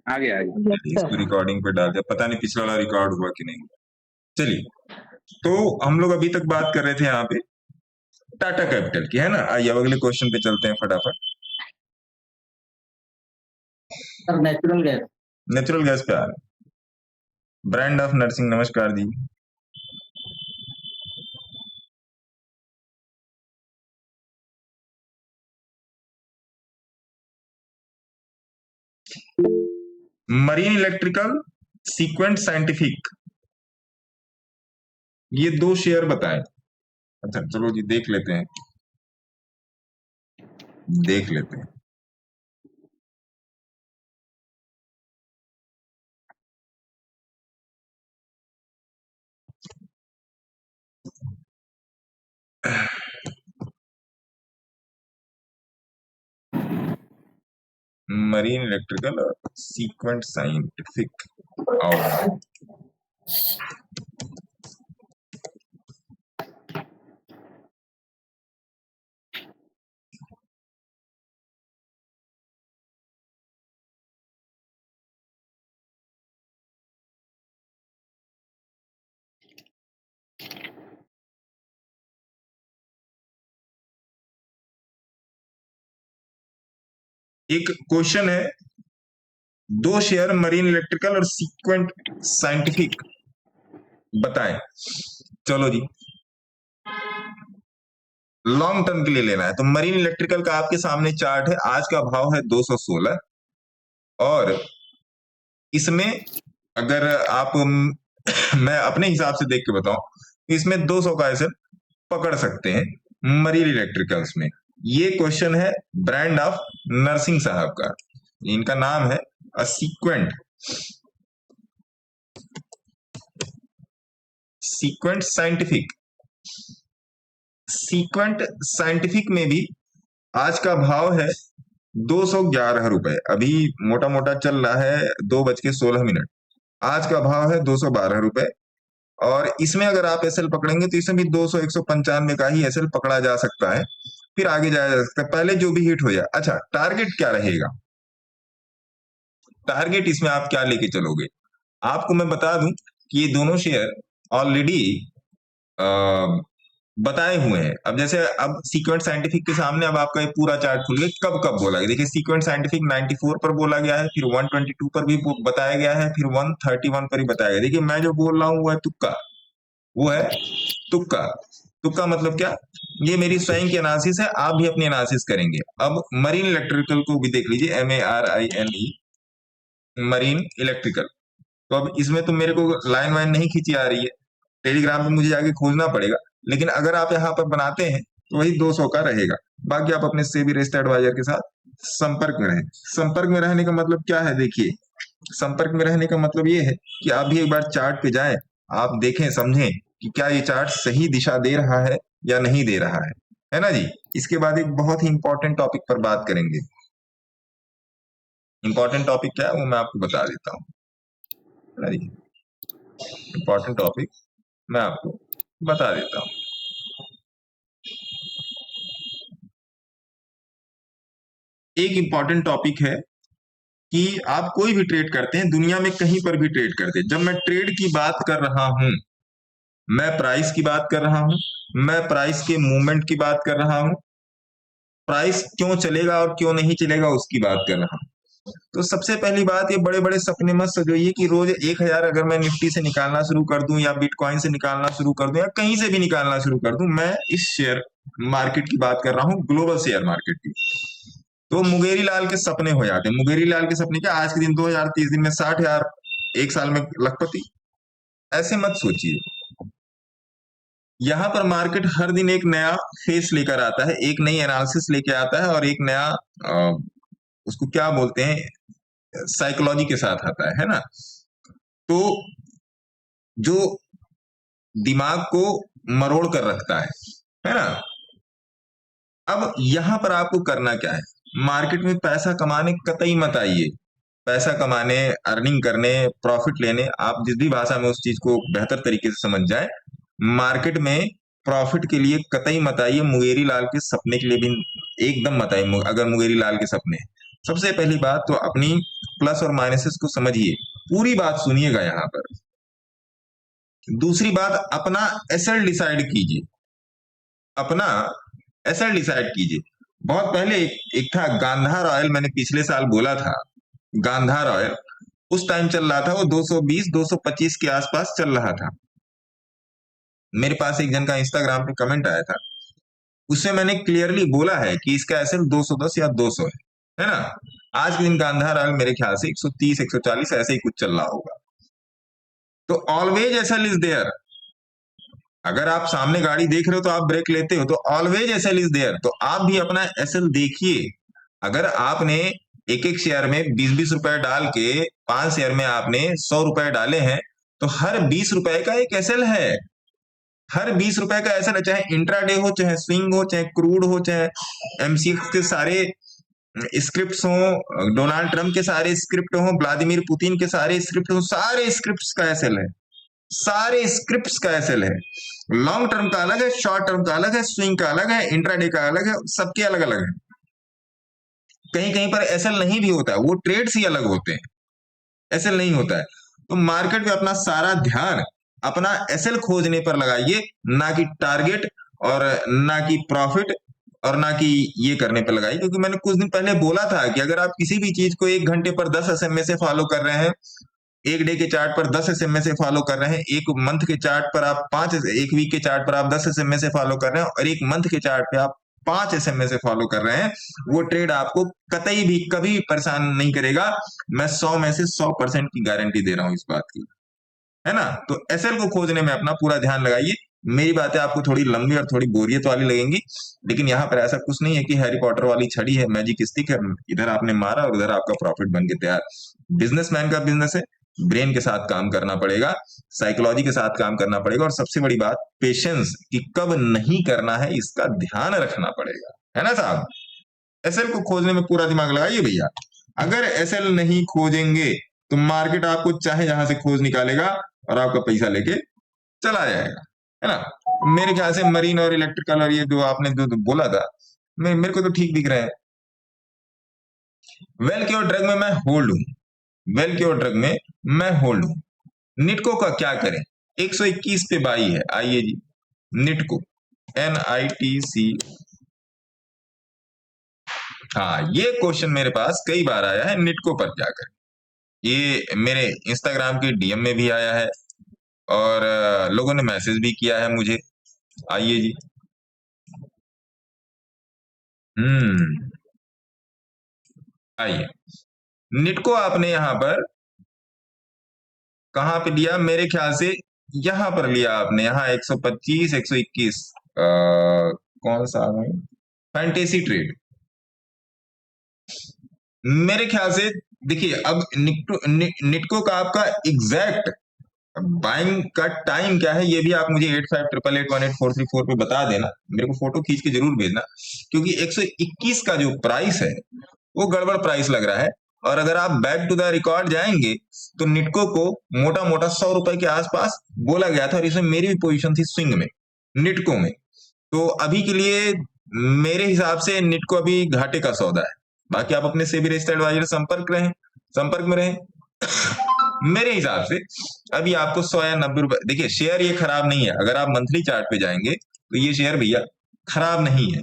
आ गया आ गया। यस इसको सर। रिकॉर्डिंग पे डाल दिया, पता नहीं पिछला वाला रिकॉर्ड हुआ कि नहीं। चलिए, तो हम लोग अभी तक बात कर रहे थे यहाँ पे टाटा कैपिटल की, है ना। आइए अब अगले क्वेश्चन पे चलते हैं फटाफट। Sir natural gas. Natural gas पे आ रहे हैं। ब्रांड ऑफ नर्सिंग, नमस्कार जी। मरीन इलेक्ट्रिकल, सीक्वेंट साइंटिफिक, ये दो शेयर बताएं। अच्छा चलो जी, देख लेते हैं, देख लेते हैं। मरीन इलेक्ट्रिकल और सीक्वेंट साइंटिफिक और एक क्वेश्चन है, दो शेयर मरीन इलेक्ट्रिकल और सीक्वेंट साइंटिफिक बताएं। चलो जी, लॉन्ग टर्म के लिए लेना है तो मरीन इलेक्ट्रिकल का आपके सामने चार्ट है, आज का भाव है 216 और इसमें अगर आप मैं अपने हिसाब से देख के बताऊं तो इसमें 200 का ऐसे पकड़ सकते हैं मरीन इलेक्ट्रिकल्स में। ये क्वेश्चन है ब्रांड ऑफ नरसिंह साहब का, इनका नाम है Sequent, Sequent Scientific. Sequent Scientific में भी आज का भाव है 211 रुपए, अभी मोटा मोटा चल रहा है 2:16। आज का भाव है 212 रुपए और इसमें अगर आप एसएल पकड़ेंगे तो इसमें भी 200 195 का ही एसएल पकड़ा जा सकता है, फिर आगे जाया जा सकता है, पहले जो भी हिट हो जाए। अच्छा, टारगेट क्या रहेगा, टारगेट इसमें आप क्या लेके चलोगे। आपको मैं बता दूं कि ये दोनों शेयर ऑलरेडी बताए हुए हैं। अब जैसे अब सीक्वेंट साइंटिफिक के सामने अब आपका ये पूरा चार्ट खुल गया, कब कब बोला गया। देखिए सीक्वेंट साइंटिफिक 94 पर बोला गया है, फिर 122 पर भी बताया गया है, फिर 131 पर भी बताया गया। देखिए मैं जो बोल रहा हूँ वो है तुक्का, वो है तुक्का। तुक्का मतलब क्या, ये मेरी स्वयं की एनालिसिस है, आप भी अपनी एनालिसिस करेंगे। अब मरीन इलेक्ट्रिकल को भी देख लीजिए, MARINE, मरीन इलेक्ट्रिकल। तो अब इसमें तो मेरे को लाइन वाइन नहीं खींची आ रही है, टेलीग्राम पे मुझे जाके खोजना पड़ेगा, लेकिन अगर आप यहाँ पर बनाते हैं तो वही 200 का रहेगा। बाकी आप अपने सेबी रजिस्टर्ड एडवाइजर के साथ संपर्क में रहें। संपर्क में रहने का मतलब क्या है, देखिए संपर्क में रहने का मतलब ये है कि आप भी एक बार चार्ट पे जाएं, आप देखें समझें कि क्या ये चार्ट सही दिशा दे रहा है या नहीं दे रहा है ना जी। इसके बाद एक बहुत ही इंपॉर्टेंट टॉपिक पर बात करेंगे। इंपॉर्टेंट टॉपिक क्या है वो मैं आपको बता देता हूँ, है ना जी। इंपॉर्टेंट टॉपिक मैं आपको बता देता हूँ। एक इंपॉर्टेंट टॉपिक है कि आप कोई भी ट्रेड करते हैं, दुनिया में कहीं पर भी ट्रेड करते हैं, जब मैं ट्रेड की बात कर रहा हूं, मैं प्राइस की बात कर रहा हूं, मैं प्राइस के मूवमेंट की बात कर रहा हूं, प्राइस क्यों चलेगा और क्यों नहीं चलेगा उसकी बात कर रहा हूं। तो सबसे पहली बात, ये बड़े बड़े सपने मत सजोइए कि रोज 1000 अगर मैं निफ्टी से निकालना शुरू कर दूं या बिटकॉइन से निकालना शुरू कर दूं या कहीं से भी निकालना शुरू कर दूं। मैं इस शेयर मार्केट की बात कर रहा हूं, ग्लोबल शेयर मार्केट की। तो मुंगेरी लाल के सपने हो जाते हैं। मुंगेरी लाल के सपने क्या, आज के दिन 2030 दिन में 60,000, एक साल में लखपति, ऐसे मत सोचिए। यहाँ पर मार्केट हर दिन एक नया फेस लेकर आता है, एक नई एनालिसिस लेके आता है और एक नया उसको क्या बोलते हैं, साइकोलॉजी के साथ आता है ना। तो जो दिमाग को मरोड़ कर रखता है ना। अब यहां पर आपको करना क्या है, मार्केट में पैसा कमाने कतई मत आइए। पैसा कमाने, अर्निंग करने, प्रॉफिट लेने, आप जिस भी भाषा में उस चीज को बेहतर तरीके से समझ जाए, मार्केट में प्रॉफिट के लिए कतई मत आइए। मुंगेरी लाल के सपने के लिए भी एकदम मत आइए, अगर मुंगेरी लाल के सपने। सबसे पहली बात तो अपनी प्लस और माइनसेस को समझिए, पूरी बात सुनिएगा यहां पर। दूसरी बात, अपना एसेट डिसाइड कीजिए, अपना एसेट डिसाइड कीजिए। बहुत पहले एक था गांधार ऑयल, मैंने पिछले साल बोला था, गांधार ऑयल उस टाइम चल रहा था, वो 220 225 के आसपास चल रहा था। मेरे पास एक जन का इंस्टाग्राम पे कमेंट आया था, उससे मैंने क्लियरली बोला है कि इसका एसएल 210 या 200 है ना। आज के दिन गांधार ऑयल मेरे ख्याल से 130 140 ऐसे ही कुछ चल रहा होगा। तो ऑलवेज एसएल इज देयर। अगर आप सामने गाड़ी देख रहे हो तो आप ब्रेक लेते हो, तो ऑलवेज एसएल इज देयर, तो आप भी अपना एसएल देखिए। अगर आपने एक एक शेयर में 20-20 रुपए डाल के 5 शेयर में आपने 100 रुपए डाले हैं, तो हर 20 रुपए का एक एसएल है। हर 20 रुपए का एसएल है, चाहे इंट्राडे हो, चाहे स्विंग हो, चाहे क्रूड हो, चाहे एमसीएक्स के सारे स्क्रिप्ट्स हो, डोनाल्ड ट्रंप के सारे स्क्रिप्ट हो, व्लादिमीर पुतिन के सारे स्क्रिप्ट हो, सारे स्क्रिप्ट्स का एसएल है, सारे स्क्रिप्ट्स का एसएल है। लॉन्ग टर्म का अलग है, शॉर्ट टर्म का अलग है, स्विंग का अलग है, इंट्राडे का अलग है, सबके अलग अलग है। कहीं कहीं पर एसएल नहीं भी होता है, वो ट्रेड्स ही अलग होते हैं, एसएल नहीं होता है। तो मार्केट में अपना सारा ध्यान अपना एसएल खोजने पर लगाइए, ना कि टारगेट और ना कि प्रॉफिट और ना कि ये करने पर लगाइए। क्योंकि मैंने कुछ दिन पहले बोला था कि अगर आप किसी भी चीज को 1 घंटे पर 10 एसएमए से फॉलो कर रहे हैं, एक डे के चार्ट पर 10 एसएमए से फॉलो कर रहे हैं, एक मंथ के चार्ट पर आप 5, एक वीक के चार्ट पर आप 10 एसएमए से फॉलो कर रहे हैं, और एक मंथ के चार्ट पे आप 5 एसएमए से फॉलो कर रहे हैं, वो ट्रेड आपको कतई भी कभी परेशान नहीं करेगा। मैं 100 में से 100% की गारंटी दे रहा हूं इस बात की, है ना। तो एसएल को खोजने में अपना पूरा ध्यान लगाइए। मेरी बातें आपको थोड़ी लंबी और थोड़ी बोरियत वाली लगेंगी, लेकिन यहाँ पर ऐसा कुछ नहीं है कि हैरी पॉटर वाली छड़ी है, मैजिक स्टिक है, इधर आपने मारा और उधर आपका प्रॉफिट बन के तैयार। बिजनेसमैन का बिजनेस है, ब्रेन के साथ काम करना पड़ेगा, साइकोलॉजी के साथ काम करना पड़ेगा, और सबसे बड़ी बात पेशेंस, कि कब नहीं करना है इसका ध्यान रखना पड़ेगा, है ना साहब। एसएल को खोजने में पूरा दिमाग लगाइए भैया। अगर एसएल नहीं खोजेंगे तो मार्केट आपको चाहे जहां से खोज निकालेगा और आपका पैसा लेके चला जाएगा, है ना। मेरे ख्याल से मरीन और इलेक्ट्रिकल और ये जो आपने जो बोला था, मेरे को तो ठीक दिख रहा है। वेल क्योर ड्रग में मैं होल्ड हूं, वेल क्योर ड्रग में मैं होल्ड हूं। निटको का क्या करें, 121 पे बाई है, आइए जी। निटको, NITC। हाँ, ये क्वेश्चन मेरे पास कई बार आया है, निटको पर क्या करें। ये मेरे इंस्टाग्राम के डीएम में भी आया है, और लोगों ने मैसेज भी किया है मुझे। आइए जी। हम्म, आइए। निटको आपने यहां पर कहां पे लिया, मेरे ख्याल से यहां पर लिया आपने, यहाँ 125 121, कौन सा है, फैंटेसी ट्रेड मेरे ख्याल से। देखिए अब निटको का आपका एग्जैक्ट बाइंग का टाइम क्या है, ये भी आप मुझे 8588188434 पे बता देना, मेरे को फोटो खींच के जरूर भेजना, क्योंकि 121 का जो प्राइस है वो गड़बड़ प्राइस लग रहा है। और अगर आप बैक टू द रिकॉर्ड जाएंगे तो निटको को मोटा मोटा 100 रुपए के आसपास बोला गया था, और इसमें मेरी भी पोजीशन थी स्विंग में, निटको में। तो अभी के लिए मेरे हिसाब से निटको अभी घाटे का सौदा है। बाकी आप अपने सेबी रजिस्टर्ड एडवाइजर संपर्क में रहें। मेरे हिसाब से अभी आपको 100 या 90 रुपए, देखिए शेयर ये खराब नहीं है, अगर आप मंथली चार्ट पे जाएंगे तो ये शेयर भैया खराब नहीं है।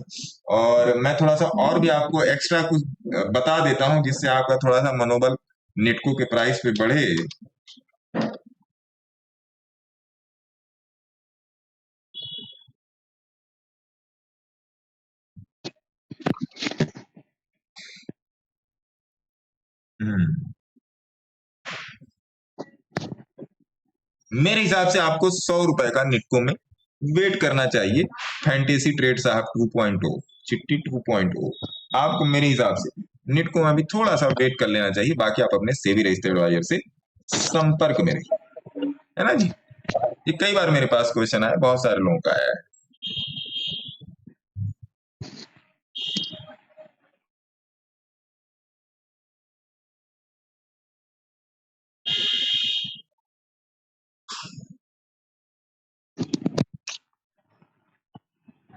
और मैं थोड़ा सा और भी आपको एक्स्ट्रा कुछ बता देता हूं, जिससे आपका थोड़ा सा मनोबल निटको के प्राइस पे बढ़े। हम्म, मेरे हिसाब से आपको 100 रुपए का निटको में वेट करना चाहिए। फैंटेसी ट्रेड साहब 2.0, चिट्टी 2.0, आपको मेरे हिसाब से निटको में भी थोड़ा सा वेट कर लेना चाहिए। बाकी आप अपने सेबी रजिस्टर्ड एडवाइजर से संपर्क में रहिए, है ना जी। ये कई बार मेरे पास क्वेश्चन आया, बहुत सारे लोगों का आया है।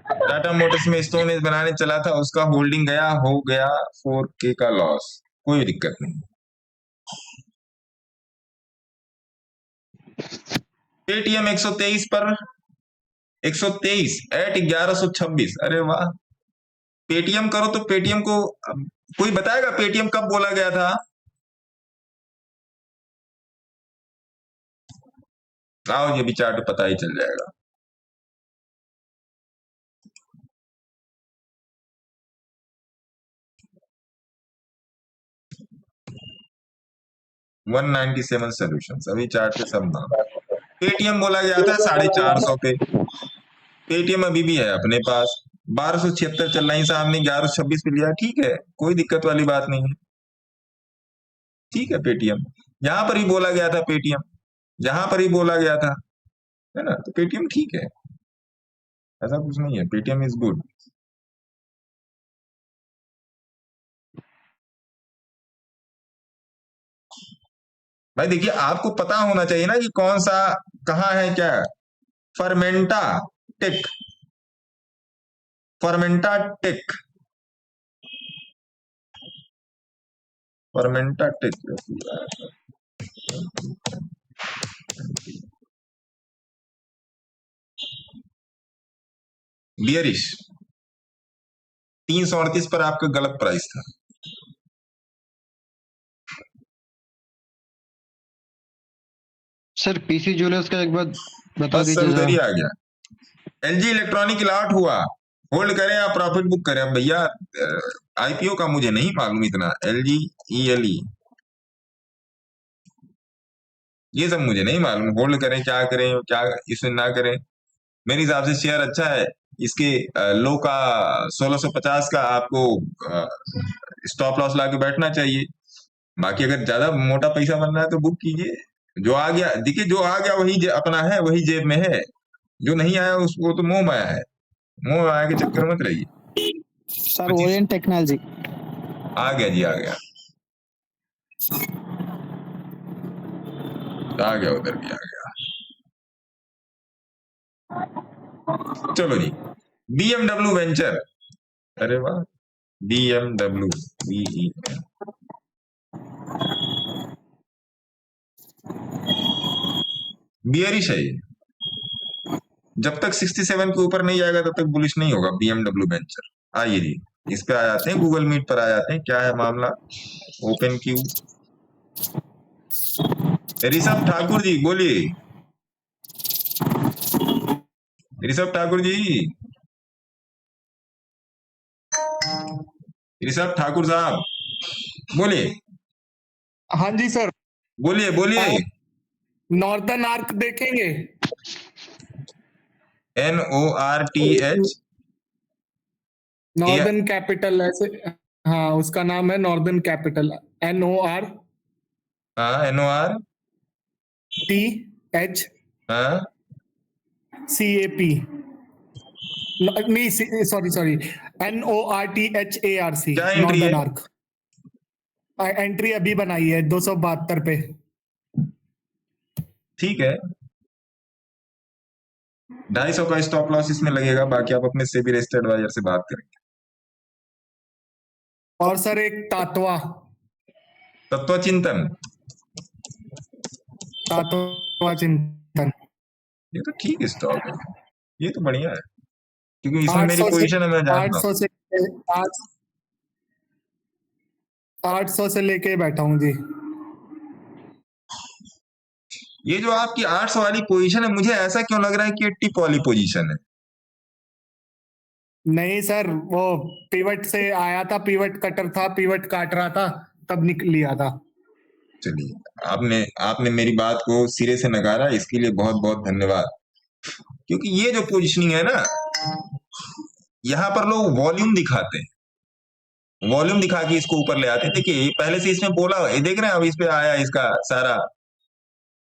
टाटा मोटर्स में स्टोन एज बनाने चला था, उसका होल्डिंग गया, हो गया 4K का लॉस, कोई दिक्कत नहीं। पेटीएम 123 पर 123 एट 1126, अरे वाह। पेटीएम करो तो पेटीएम को कोई बताएगा पेटीएम कब बोला गया था? आओ, ये भी चार्ट पता ही चल जाएगा। $197 सॉल्यूशंस, अभी चार्ट पे सब नाम। पेटीएम बोला गया था 450 पे, पेटीएम अभी भी है अपने पास, 1276 चल रही, साहब ने 1126 पे लिया, ठीक है, कोई दिक्कत वाली बात नहीं है, ठीक है। पेटीएम यहां पर ही बोला गया था, पेटीएम यहां पर ही बोला गया था, है ना, तो पेटीएम ठीक है, ऐसा कुछ नहीं है, पेटीएम इज गुड। भाई देखिए, आपको पता होना चाहिए ना कि कौन सा कहाँ है, क्या है। फर्मेंटा टेक, फर्मेंटा टेक, फर्मेंटा टेक, बियरिश 338 पर आपका गलत प्राइस था। सर पीसी ज्वेलर्स का एक बार बता बस सर दीजिए उधर ही जरा। आ गया। एलजी इलेक्ट्रॉनिक लॉट हुआ, होल्ड करें या प्रॉफिट बुक करें? भैया आईपीओ का मुझे नहीं मालूम इतना, एलजी ईएलई ये सब मुझे नहीं मालूम, होल्ड करें क्या करें, क्या इसमें ना करें। मेरे हिसाब से शेयर अच्छा है, इसके लो का 1650 का आपको स्टॉप लॉस ला के बैठना चाहिए। बाकी अगर ज्यादा मोटा पैसा बनना है तो बुक कीजिए, जो आ गया देखिए, जो आ गया वही अपना है, वही जेब में है, जो नहीं आया उसको तो मोह माया है, मोह माया के चक्कर मत रहिए। सर ओरिएंट टेक्नोलॉजी आ गया जी, आ गया उधर भी आ गया। चलो जी, बीएमडब्ल्यू वेंचर, अरे वाह, बीएमडब्ल्यू बीईएम, बियरिश है ये, जब तक 67 के ऊपर नहीं जाएगा तब तक बुलिश नहीं होगा बीएमडब्ल्यू वेंचर। आइए जी, इस पे आ जाते हैं, गूगल मीट पर आ जाते हैं, क्या है मामला। ओपन क्यू, ऋषभ ठाकुर जी बोलिए, ऋषभ ठाकुर जी, ऋषभ ठाकुर साहब बोलिए। हाँ जी सर, बोलिए बोलिए। नॉर्दर्न आर्क देखेंगे? NORTH, नॉर्दर्न कैपिटल ऐसे, हाँ उसका नाम है नॉर्दर्न कैपिटल, NOR हाँ NOR TH हाँ CAP, नहीं सॉरी NORTHARC, क्या एंट्री है? Northern arc. एंट्री अभी बनाई है 272 पे। ठीक है, 250 का स्टॉप लॉस इसमें लगेगा, बाकी आप अपने सेबी रजिस्टर्ड एडवाइजर से बात करेंगे। और सर एक तातवा, तत्व चिंतन, तातवा चिंतन, ये तो ठीक स्टॉक है, ये तो बढ़िया है, क्योंकि इसमें मेरी पोजीशन है, मैं जानता हूँ। 800 से लेके बैठा हूँ जी। ये जो आपकी 800 वाली पोजीशन है, मुझे ऐसा क्यों लग रहा है कि 80 वाली पोजीशन है? नहीं सर, वो पिवट से आया था, पिवट कटर था, पिवट काट रहा था, तब निकल लिया था। चलिए, आपने मेरी बात को सिरे से नकारा, इसके लिए बहुत बहुत धन्यवाद। क्योंकि ये जो पोजीशनिंग है ना, यहाँ पर लोग वॉल्यूम दिखाते हैं, वॉल्यूम दिखा के इसको ऊपर ले आते हैं। देखिए पहले से इसमें बोला, ये देख रहे हैं, अब इस पे आया इसका सारा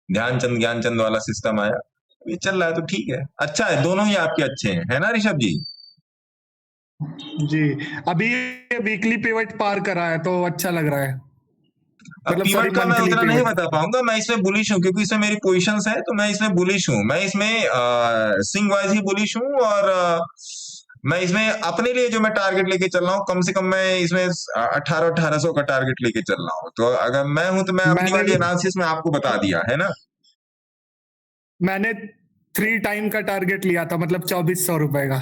ध्यानचंद ज्ञानचंद वाला सिस्टम आया, ये चल रहा है, तो ठीक है, अच्छा है, दोनों ही आपके अच्छे हैं, है ना ऋषभ जी? जी, अभी वीकली पिवट पार करा है तो अच्छा लग रहा है। अब मतलब पीवट का मैं monthly उतना नहीं pivot। बता पाऊंगा, मैं इसमें बुलिश हूँ क्योंकि इसमें मेरी पोजीशंस है, तो मैं इसमें बुलिश हूँ, मैं इसमें स्विंग वाइज ही बुलिश हूँ, और मैं इसमें अपने लिए जो मैं टारगेट लेके चल रहा हूँ, कम से कम मैं इसमें 1800 का टारगेट लेके चल रहा हूँ। तो अगर मैं हूं तो मैं अपनी मैंने वाली एनालिसिस में आपको बता दिया है ना। मैंने 3 टाइम का टारगेट लिया था, मतलब 2400 रुपए का।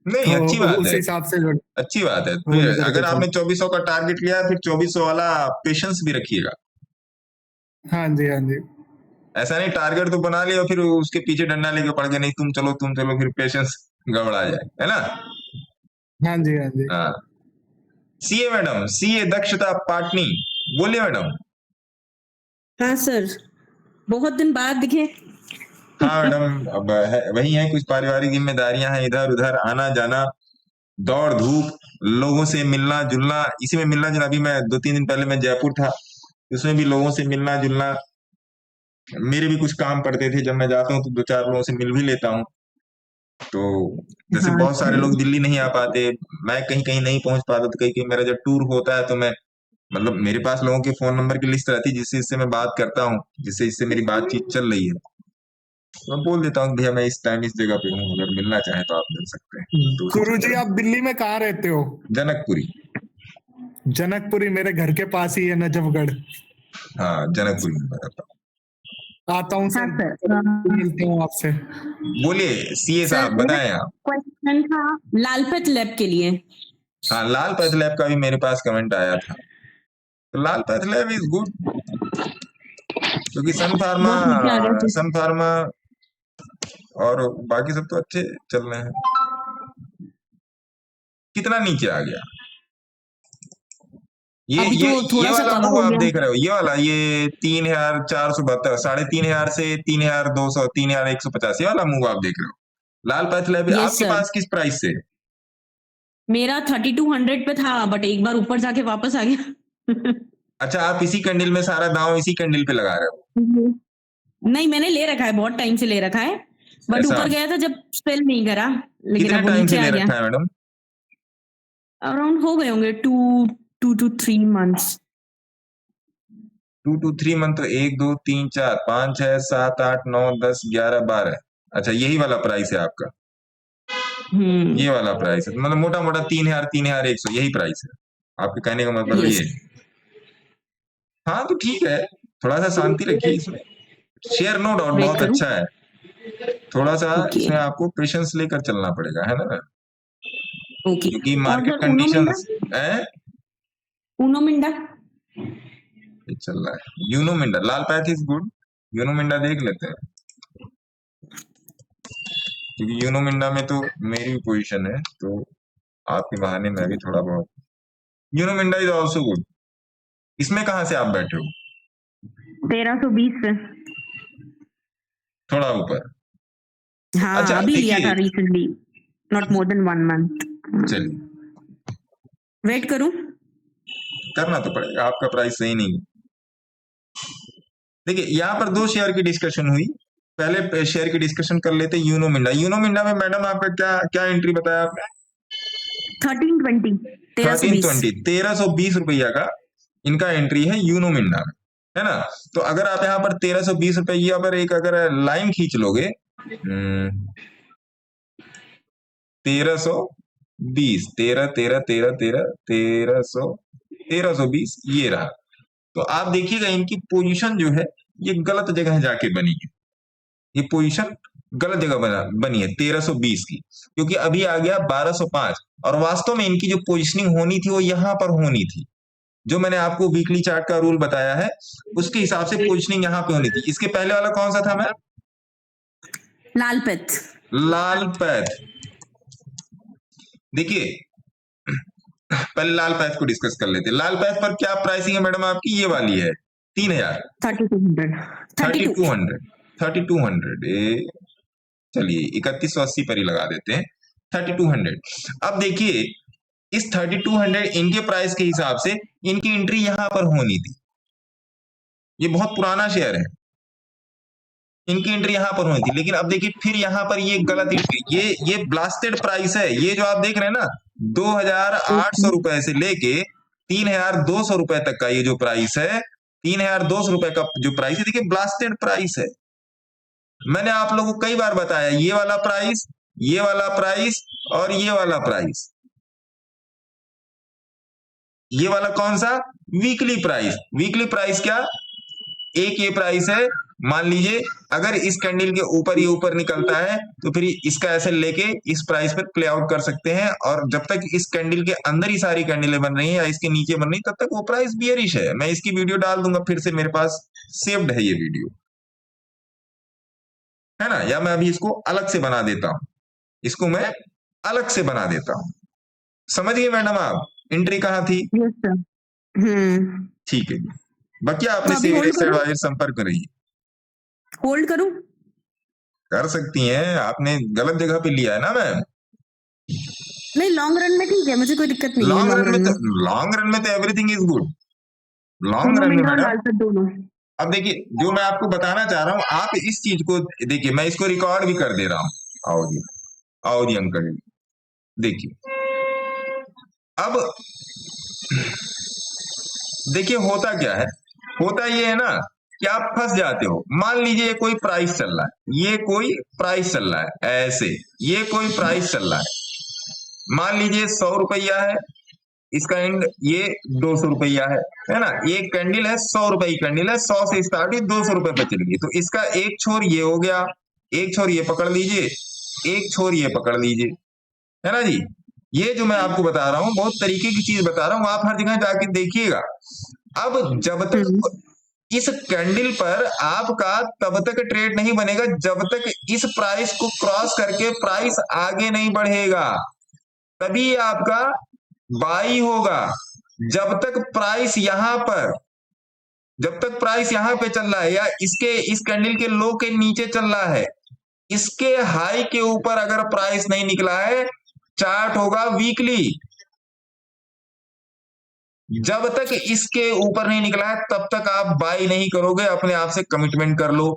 नहीं, अच्छी तो बात उस है, हिसाब से जो अच्छी बात है। वो फिर लेकर के अगर आपने चल। 2400 का टारगेट लिया फिर 2400 वाला पेशेंस भी रखिएगा। हाँ जी, हाँ जी। ऐसा नहीं टारगेट तो बना लिया फिर उसके पीछे डंडा लेके पड़ गए, नहीं तुम चलो, फिर पेशेंस गड़बड़ा जाए, है ना। हाँ जी, हाँ जी। हाँ, सीए मैडम, सीए दक्षता पाटनी, बोलिए मैडम। हाँ सर, बहुत दिन बाद दिखे। हाँ मैडम, अब वही है, कुछ पारिवारिक जिम्मेदारियां हैं, इधर उधर आना जाना, दौड़ धूप, लोगों से मिलना जुलना, इसी में मिलना जुलना। अभी मैं 2-3 दिन पहले मैं जयपुर था, उसमें भी लोगों से मिलना जुलना, मेरे भी कुछ काम पड़ते थे, जब मैं जाता हूँ तो 2-4 लोगों से मिल भी लेता हूँ। तो जैसे हाँ बहुत सारे सर। लोग दिल्ली नहीं आ पाते, मैं कहीं कहीं नहीं पहुंच पाता, तो कहीं कहीं मेरा जब टूर होता है तो मैं मतलब मेरे पास लोगों के फोन नंबर की लिस्ट रहती है जिससे मैं बात करता हूँ, जिससे मेरी बातचीत चल रही है। तो मैं बोल देता हूँ भैया मैं इस टाइम इस जगह पे हूँ, अगर मिलना चाहे तो आप मिल सकते हैं, तो उसी गुरुजी, चक्कर आप दिल्ली में कहाँ रहते हो? में जनकपुरी। जनकपुरी मेरे घर के पास ही है, नजफगढ़। हाँ, जनकपुरी में बताता हूँ। आता हूँ हाँ सर, सर। मिलता हूँ आपसे। बोलिए सीए सर साहब, मेरा बताएं आप। क्वेश्चन था लालपत लैब के लिए। हाँ, लाल पैथ लैब का भी मेरे पास कमेंट आया था, तो लाल पैथ लैब इज गुड, क्योंकि बहुत नीचे आ गया सन फार्मा और बाकी सब तो अच्छे चल रहे हैं। कितना नीचे आ गया? अभी तो ये थोड़ा सा वाला कवर मूव हो आप गया। देख रहे हो, ये वाला, ये 3472, 3500 से 3200, 3150, ये वाला मूव आप देख रहे हो। लाल पैथ लैब यस आपके सर। पास किस प्राइस से है? मेरा 3200 पे था, बट एक बार ऊपर जाके वापस आ गया। अच्छा, आप इसी कैंडल में सारा दांव इसी कैंडल पे लगा रहे हो? नहीं, मैंने ले रखा है, बहुत टाइम से ले रखा है, बट ऐसा ऊपर गया था जब सेल नहीं करा, लेकिन कितने अब वो टाइम से नीचे आ ले गया। रखा है मैडम? अराउंड हो गए होंगे 2 to 3 months। 2 to 3 मंथ, तो 1 2 3 4 5 6 7 8 9 10 11 12। अच्छा, यही वाला प्राइस है आपका? ये वाला प्राइस है, मतलब मोटा मोटा 3100 यही प्राइस है आपके कहने का मतलब ये यस। है। हाँ तो ठीक है, थोड़ा सा शांति रखिए इसमें। शेयर नो डाउट वेट बहुत करूं। अच्छा है, थोड़ा सा ओके इसमें आपको पेशेंस लेकर चलना पड़ेगा, है ना, ओके। क्योंकि और market sir Uno Minda, conditions है। उनो मिंडा। ये चल रहा है Uno Minda, Lal path is good, Uno Minda देख लेते हैं, क्योंकि यूनो मिंडा में तो मेरी भी पोजीशन है, तो आपके बहाने मैं भी थोड़ा बहुत। Uno Minda is also good. इसमें कहाँ से आप बैठे हो? 1320 से। थोड़ा ऊपर। हाँ अच्छा अभी लिया देखिए, था recently, not more than 1 month। चलिए वेट करूं। करना तो पड़ेगा, आपका प्राइस सही नहीं है। देखिए यहाँ पर 2 शेयर की डिस्कशन हुई, पहले शेयर की डिस्कशन कर लेते यूनो मिंडा। यूनो मिंडा में मैडम आपका क्या क्या एंट्री बताया आपने? 1320 1320। 1320 रुपया का इनका एंट्री है यूनो मिंडा में, है ना। तो अगर आप यहाँ पर 1320 रुपया पर एक अगर लाइन खींच लोगे, 1320, 1320 ये रहा, तो आप देखिएगा इनकी पोजीशन जो है ये गलत जगह जाके बनी है, ये पोजीशन गलत जगह बनी है 1320 की, क्योंकि अभी आ गया 1205, और वास्तव में इनकी जो पोजीशनिंग होनी थी वो यहां पर होनी थी, जो मैंने आपको वीकली चार्ट का रूल बताया है उसके हिसाब से पोजीशनिंग यहां पे होनी थी। इसके पहले वाला कौन सा था मैम? लाल पैथ। लाल पैथ। देखिए पहले लाल पैथ को डिस्कस कर लेते हैं। लाल पैथ पर क्या प्राइसिंग है मैडम आपकी? ये वाली है 3000, 3200 3200 चलिए 3180 पर ही लगा देते हैं 3200। अब देखिए इस 3200 इनके प्राइस के हिसाब से इनकी एंट्री यहां पर होनी थी, ये बहुत पुराना शेयर है, इनकी एंट्री यहां पर होनी थी, लेकिन अब देखिए फिर यहां पर ये गलत एंट्री, ये ब्लास्टेड प्राइस है, ये जो आप देख रहे हैं ना 2800 रुपए से लेके 3200 रुपए तक का ये जो प्राइस है, 3200 रुपए का जो प्राइस है, देखिए ब्लास्टेड प्राइस है। मैंने आप लोगों को कई बार बताया ये वाला प्राइस ये वाला प्राइस और ये वाला प्राइस, ये वाला कौन सा, वीकली प्राइस। वीकली प्राइस क्या, एक ये प्राइस है, मान लीजिए अगर इस कैंडल के ऊपर ये ऊपर निकलता है तो फिर इसका ऐसे लेके इस प्राइस पर प्ले आउट कर सकते हैं, और जब तक इस कैंडल के अंदर ही सारी कैंडलें बन रही हैं या इसके नीचे बन रही, तब तक वो प्राइस बियरिश है। मैं इसकी वीडियो डाल दूंगा फिर से, मेरे पास सेव्ड है ये वीडियो, है ना, या मैं अभी इसको अलग से बना देता हूं, इसको मैं अलग से बना देता हूं। समझ गए मैडम आप एंट्री कहाँ थी? Yes sir. ठीक है, बाकी आपने तो अभी सिविल hold करूं? एडवाइजर संपर्क करिए। होल्ड करूं? कर सकती हैं, आपने गलत जगह पे लिया है ना मैम। नहीं, लॉन्ग रन में ठीक है, मुझे कोई दिक्कत नहीं है लॉन्ग लॉन्ग रन में रन तो, में। लॉन्ग रन में तो everything is good. Long run में मोमेंट और मैडम, लाल सर दोनों। अब देखिए जो मैं आपको बताना चाह रहा हूं, आप इस चीज को देखिए, मैं इसको रिकॉर्ड भी कर दे रहा हूं। आओ जी अंकल जी, देखिए अब देखिए होता क्या है, होता ये है ना कि आप फंस जाते हो। मान लीजिए कोई प्राइस चल रहा है, ये कोई प्राइस चल रहा है, ऐसे ये कोई प्राइस चल रहा है, मान लीजिए 100 रुपया है इसका एंड, ये 200 रुपया है ना, ये कैंडल है 100 रुपए की कैंडल है, 100 से स्टार्ट हुई 200 रुपए पे चल गई, तो इसका एक छोर ये हो गया, एक छोर ये पकड़ लीजिए, एक छोर ये पकड़ लीजिए, है ना जी। ये जो मैं आपको बता रहा हूं बहुत तरीके की चीज बता रहा हूं, आप हर जगह जाके देखिएगा। अब जब तक इस कैंडल पर आपका तब तक ट्रेड नहीं बनेगा जब तक इस प्राइस को क्रॉस करके प्राइस आगे नहीं बढ़ेगा, तभी आपका बाई होगा। जब तक प्राइस यहां पर, जब तक प्राइस यहां पे चल रहा है या इसके इस कैंडल के लो के नीचे चल रहा है, इसके हाई के ऊपर अगर प्राइस नहीं निकला है, चार्ट होगा वीकली। जब तक इसके ऊपर नहीं निकला है तब तक आप बाई नहीं करोगे, अपने आप से कमिटमेंट कर लो।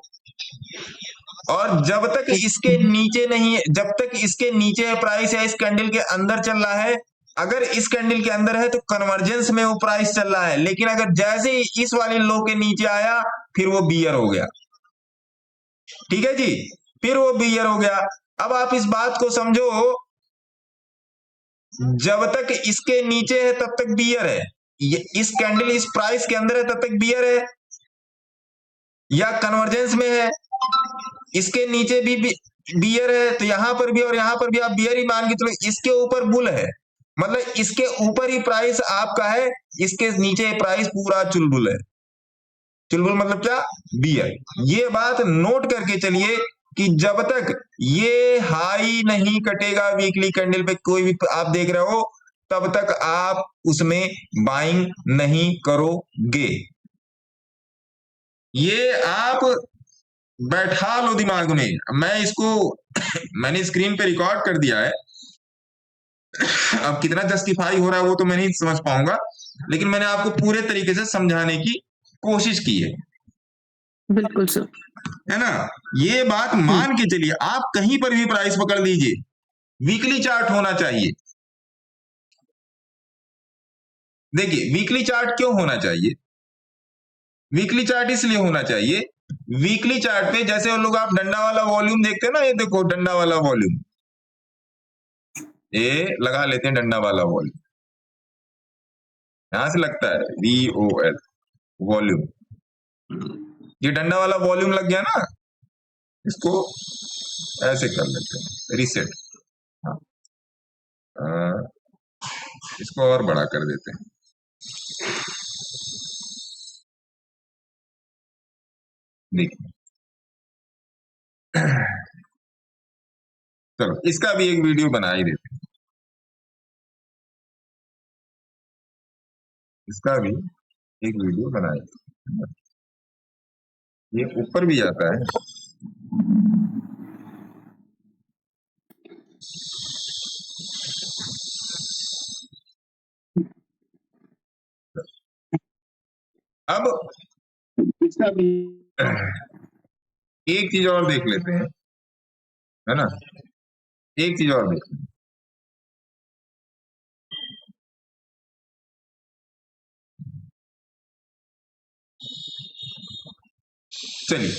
और जब तक इसके नीचे नहीं है, जब तक इसके नीचे है प्राइस या इस कैंडल के अंदर चल रहा है, अगर इस कैंडल के अंदर है तो कन्वर्जेंस में वो प्राइस चल रहा है, लेकिन अगर जैसे ही इस वाली लो के नीचे आया फिर वो बियर हो गया। ठीक है जी, फिर वो बियर हो गया। अब आप इस बात को समझो, जब तक इसके नीचे है तब तक बियर है, इस कैंडल इस प्राइस के अंदर है तब तक बियर है, या कन्वर्जेंस में है, इसके नीचे भी बियर है तो यहां पर भी और यहां पर भी आप बियर ही मान के चलो। इसके ऊपर बुल है, मतलब इसके ऊपर ही प्राइस आपका है, इसके नीचे प्राइस पूरा चुलबुल है। चुलबुल मतलब क्या, बियर। ये बात नोट करके चलिए कि जब तक ये हाई नहीं कटेगा वीकली कैंडल पे, कोई भी आप देख रहे हो, तब तक आप उसमें बाइंग नहीं करोगे। ये आप बैठा लो दिमाग में। मैं इसको मैंने स्क्रीन पे रिकॉर्ड कर दिया है, अब कितना जस्टिफाई हो रहा है वो तो मैं नहीं समझ पाऊंगा, लेकिन मैंने आपको पूरे तरीके से समझाने की कोशिश की है। बिल्कुल सर, है ना, ये बात मान के चलिए। आप कहीं पर भी प्राइस पकड़ लीजिए, वीकली चार्ट होना चाहिए। देखिए वीकली चार्ट क्यों होना चाहिए, वीकली चार्ट इसलिए होना चाहिए, वीकली चार्ट पे जैसे वो लोग आप डंडा वाला वॉल्यूम देखते हैं ना, ये देखो डंडा वाला वॉल्यूम, ये लगा लेते हैं डंडा वाला वॉल्यूम, यहां से लगता है VOL वॉल्यूम, ये डंडा वाला वॉल्यूम लग गया ना, इसको ऐसे कर लेते हैं रीसेट। हाँ, इसको और बड़ा कर देते हैं। देखिए चलो इसका भी एक वीडियो बना ही देते हैं, इसका भी एक वीडियो बनाए। ये ऊपर भी जाता है, अब इसका भी एक चीज और देख लेते हैं, है ना, एक चीज और देख लेते हैं। चलिए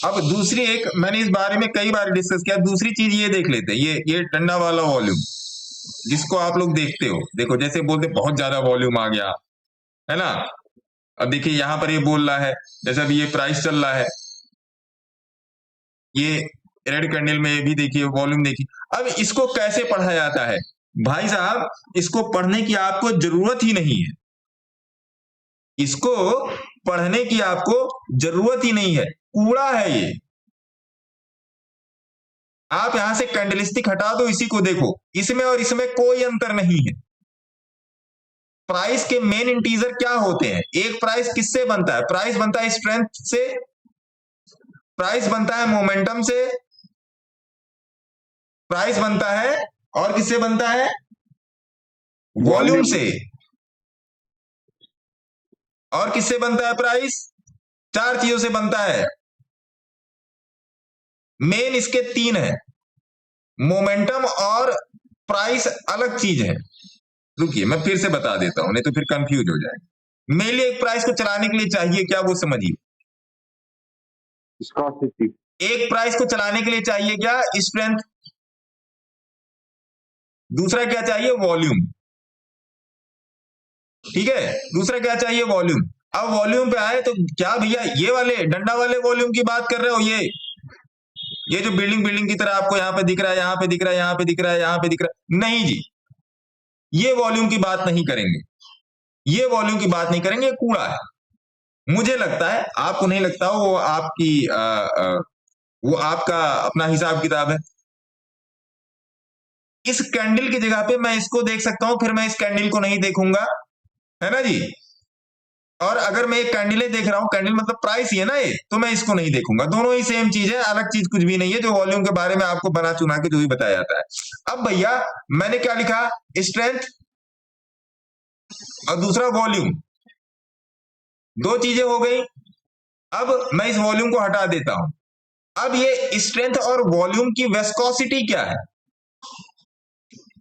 अब दूसरी एक मैंने इस बारे में कई बार डिस्कस किया, दूसरी चीज ये देख लेते हैं, ये डंडा वाला वॉल्यूम जिसको आप लोग देखते हो, देखो जैसे बोलते बहुत ज्यादा वॉल्यूम आ गया है ना। अब देखिए यहां पर ये बोल रहा है, जैसे अभी ये प्राइस चल रहा है, ये रेड कैंडल में ये भी देखिए वॉल्यूम देखिए। अब इसको कैसे पढ़ा जाता है भाई साहब, इसको पढ़ने की आपको जरूरत ही नहीं है, इसको पढ़ने की आपको जरूरत ही नहीं है, कूड़ा है ये। आप यहां से कैंडलस्टिक हटा दो, इसी को देखो, इसमें और इसमें कोई अंतर नहीं है। प्राइस के मेन इंटीजर क्या होते हैं? एक प्राइस किससे बनता है? प्राइस बनता है स्ट्रेंथ से, प्राइस बनता है मोमेंटम से, प्राइस बनता है और किससे बनता है? वॉल्यूम से। और किससे बनता है प्राइस? चार चीजों से बनता है। मेन इसके तीन है, मोमेंटम और प्राइस अलग चीज है। रुकिए मैं फिर से बता देता हूं, नहीं तो फिर कंफ्यूज हो जाएगा। मेनली एक प्राइस को चलाने के लिए चाहिए क्या, वो समझिए। एक प्राइस को चलाने के लिए चाहिए क्या? स्ट्रेंथ। दूसरा क्या चाहिए? वॉल्यूम। ठीक है, दूसरा क्या चाहिए? वॉल्यूम। अब वॉल्यूम पे आए तो क्या भैया ये वाले डंडा वाले वॉल्यूम की बात कर रहे हो? ये जो बिल्डिंग की तरह आपको यहां पे दिख रहा है, यहां पे दिख रहा है, यहां पे दिख रहा है, यहां पे दिख रहा है, नहीं जी, ये वॉल्यूम की बात नहीं करेंगे, ये वॉल्यूम की बात नहीं करेंगे, कूड़ा है। मुझे लगता है, आपको नहीं लगता हो, वो आपकी वो आपका अपना हिसाब किताब है। इस कैंडल की जगह पे मैं इसको देख सकता हूं, फिर मैं इस कैंडल को नहीं देखूंगा, है ना जी। और अगर मैं एक कैंडल देख रहा हूं, कैंडल मतलब प्राइस ही है ना ये, तो मैं इसको नहीं देखूंगा। दोनों ही सेम चीज है, अलग चीज कुछ भी नहीं है। जो वॉल्यूम के बारे में आपको बना चुना के जो भी बताया जाता है। अब भैया मैंने क्या लिखा? स्ट्रेंथ और दूसरा वॉल्यूम, दो चीजें हो गई। अब मैं इस वॉल्यूम को हटा देता हूं। अब ये स्ट्रेंथ और वॉल्यूम की विस्कोसिटी क्या है?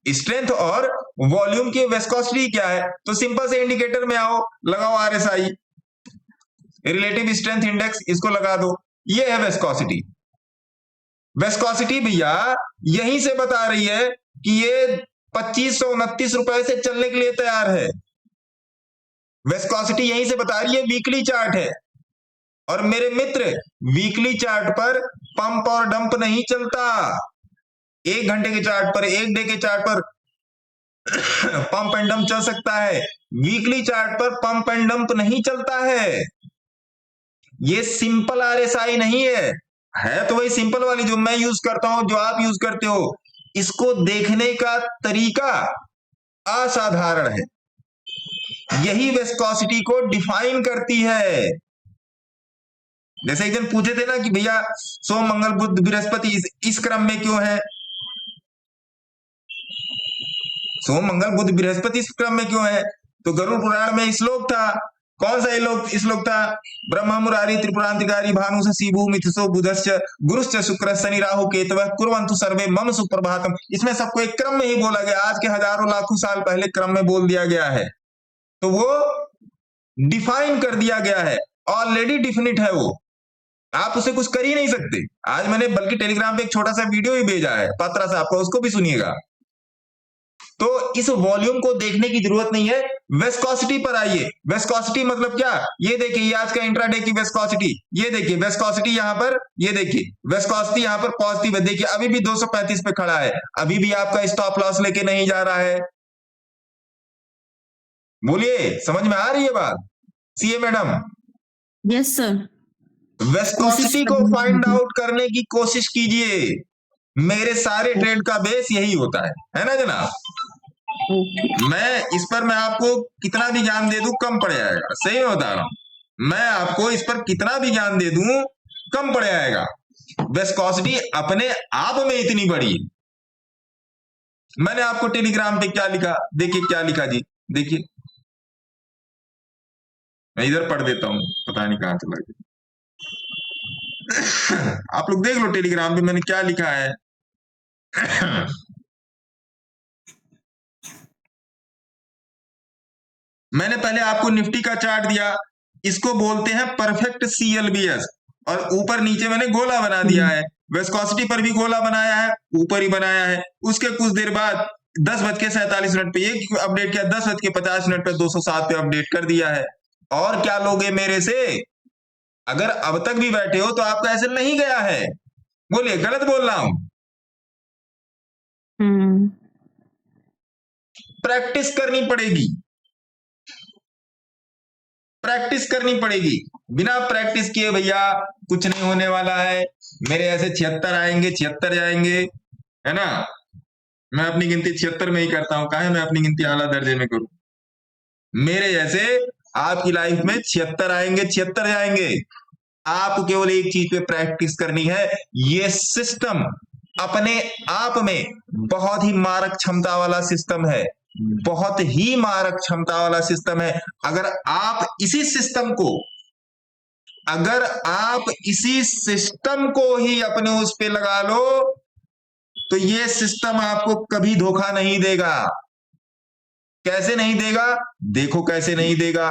स्ट्रेंथ और वॉल्यूम की विस्कोसिटी क्या है? तो सिंपल से इंडिकेटर में आओ, लगाओ RSI, रिलेटिव स्ट्रेंथ इंडेक्स, इसको लगा दो। ये है विस्कोसिटी। विस्कोसिटी भैया यहीं से बता रही है कि ये 2529 रुपए से चलने के लिए तैयार है। विस्कोसिटी यहीं से बता रही है, वीकली चार्ट है। और मेरे मित्र, वीकली चार्ट पर पंप और डंप नहीं चलता। एक घंटे के चार्ट पर, एक डे के चार्ट पर पंप एंड डंप चल सकता है, वीकली चार्ट पर पंप एंड डंप नहीं चलता है। ये सिंपल RSI नहीं है तो वही सिंपल वाली जो मैं यूज करता हूं, जो आप यूज करते हो। इसको देखने का तरीका असाधारण है, यही विस्कोसिटी को डिफाइन करती है। जैसे एक जन पूछे थे ना कि भैया सोम मंगल बुध बृहस्पति इस क्रम में क्यों है? सोम मंगल बुध बृहस्पति इस क्रम में क्यों है? तो गरुड़ पुराण में श्लोक था। कौन सा श्लोक था? ब्रह्मा मुरारी त्रिपुरांतिकारी भानु शिवु मिथुसो बुधश्च गुरुश्च शुक्र शनि राहु केतवः कुर्वन्तु सर्वे मम सुप्रभातम। इसमें सबको एक क्रम में ही बोला गया, आज के हजारों लाखों साल पहले क्रम में बोल दिया गया है। तो वो डिफाइन कर दिया गया है, ऑलरेडी डिफिनिट है वो, आप उसे कुछ कर ही नहीं सकते। आज मैंने बल्कि टेलीग्राम पे एक छोटा सा वीडियो ही भेजा है पात्रा साहब को, उसको भी सुनिएगा। तो इस वॉल्यूम को देखने की जरूरत नहीं है, विस्कोसिटी पर आइए। विस्कोसिटी मतलब क्या? ये देखिए, ये आज का इंट्राडे की विस्कोसिटी, ये देखिए विस्कोसिटी यहां पर, ये देखिए विस्कोसिटी यहां पर पॉजिटिव है। देखिए अभी भी 235 पे खड़ा है, अभी भी आपका स्टॉप लॉस लेके नहीं जा रहा है। बोलिए, समझ में आ रही है बात CA madam? Yes sir. Viscosity को फाइंड आउट करने की कोशिश कीजिए। मेरे सारे ट्रेड का बेस यही होता है ना जनाब? मैं इस पर मैं आपको कितना भी ज्ञान दे दूं कम पड़ जाएगा, सही में बता रहा हूं। मैं आपको इस पर कितना भी ज्ञान दे दूं कम पड़ जाएगा। विस्कोसिटी अपने आप में इतनी बड़ी है। मैंने आपको टेलीग्राम पे क्या लिखा, देखिए क्या लिखा जी, देखिए मैं इधर पढ़ देता हूं, पता नहीं कहां चला गया। आप लोग देख लो टेलीग्राम पे मैंने क्या लिखा है। मैंने पहले आपको निफ्टी का चार्ट दिया, इसको बोलते हैं परफेक्ट CLBS। और ऊपर नीचे मैंने गोला बना दिया है। विस्कोसिटी पर भी गोला बनाया है, ऊपर ही बनाया है। उसके कुछ देर बाद 10:47 पे ये अपडेट किया, 10:50 पे 207 पे अपडेट कर दिया है। और क्या लोगे मेरे से? अगर अब तक भी बैठे हो तो आपका ऐसे नहीं गया है। बोलिए, गलत बोल रहा हूं? प्रैक्टिस करनी पड़ेगी, प्रैक्टिस करनी पड़ेगी। बिना प्रैक्टिस किए भैया कुछ नहीं होने वाला है। मेरे ऐसे 76 आएंगे, 76 जाएंगे, है ना। मैं अपनी गिनती 76 में ही करता हूं, काहे मैं अपनी गिनती आला दर्जे में करूं। मेरे जैसे आपकी लाइफ में 76 आएंगे, 76 जाएंगे। आपको केवल एक चीज पे प्रैक्टिस करनी है। ये सिस्टम अपने आप में बहुत ही मारक क्षमता वाला सिस्टम है, बहुत ही मारक क्षमता वाला सिस्टम है। अगर आप इसी सिस्टम को, अगर आप इसी सिस्टम को ही अपने उस पे लगा लो तो ये सिस्टम आपको कभी धोखा नहीं देगा। कैसे नहीं देगा? देखो कैसे नहीं देगा।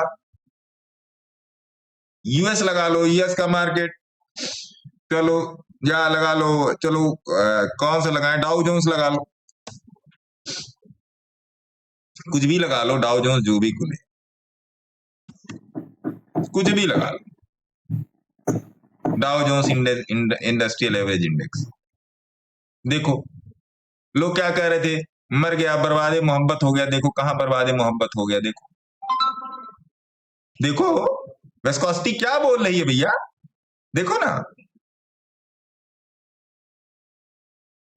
यूएस लगा लो, यूएस का मार्केट, चलो या लगा लो, चलो कौन सा लगाएं, डाउ जोन्स लगा लो, कुछ भी लगा लो, डाउ जोन्स जो भी खुले, कुछ भी लगा लो, Dow Jones industrial average index. देखो लोग क्या कह रहे थे, मर गया, बर्बादे मोहब्बत हो गया। देखो कहां बर्बादे मोहब्बत हो गया। देखो देखो विस्कोसिटी क्या बोल रही है भैया, देखो ना।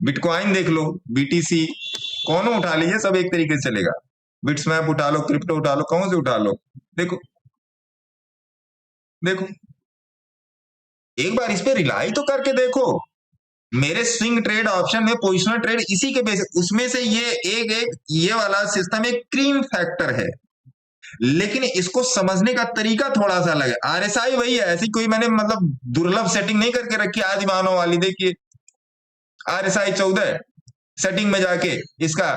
बिटकॉइन देख लो, बीटीसी, कौन उठा लीजिए, सब एक तरीके से चलेगा। बिट्समैप उठा लो, क्रिप्टो उठा लो, कौन से उठा लो, देखो देखो। एक बार इस पे रिलाई तो करके देखो। मेरे स्विंग ट्रेड ऑप्शन में पोजिशनल ट्रेड इसी के बेस, उसमें से ये वाला सिस्टम एक क्रीम फैक्टर है, लेकिन इसको समझने का तरीका थोड़ा सा अलग है। आरएसआई वही है, ऐसी कोई मैंने मतलब दुर्लभ सेटिंग नहीं करके रखी आज मानो वाली। देखिए आरएसआई 14 सेटिंग में जाके इसका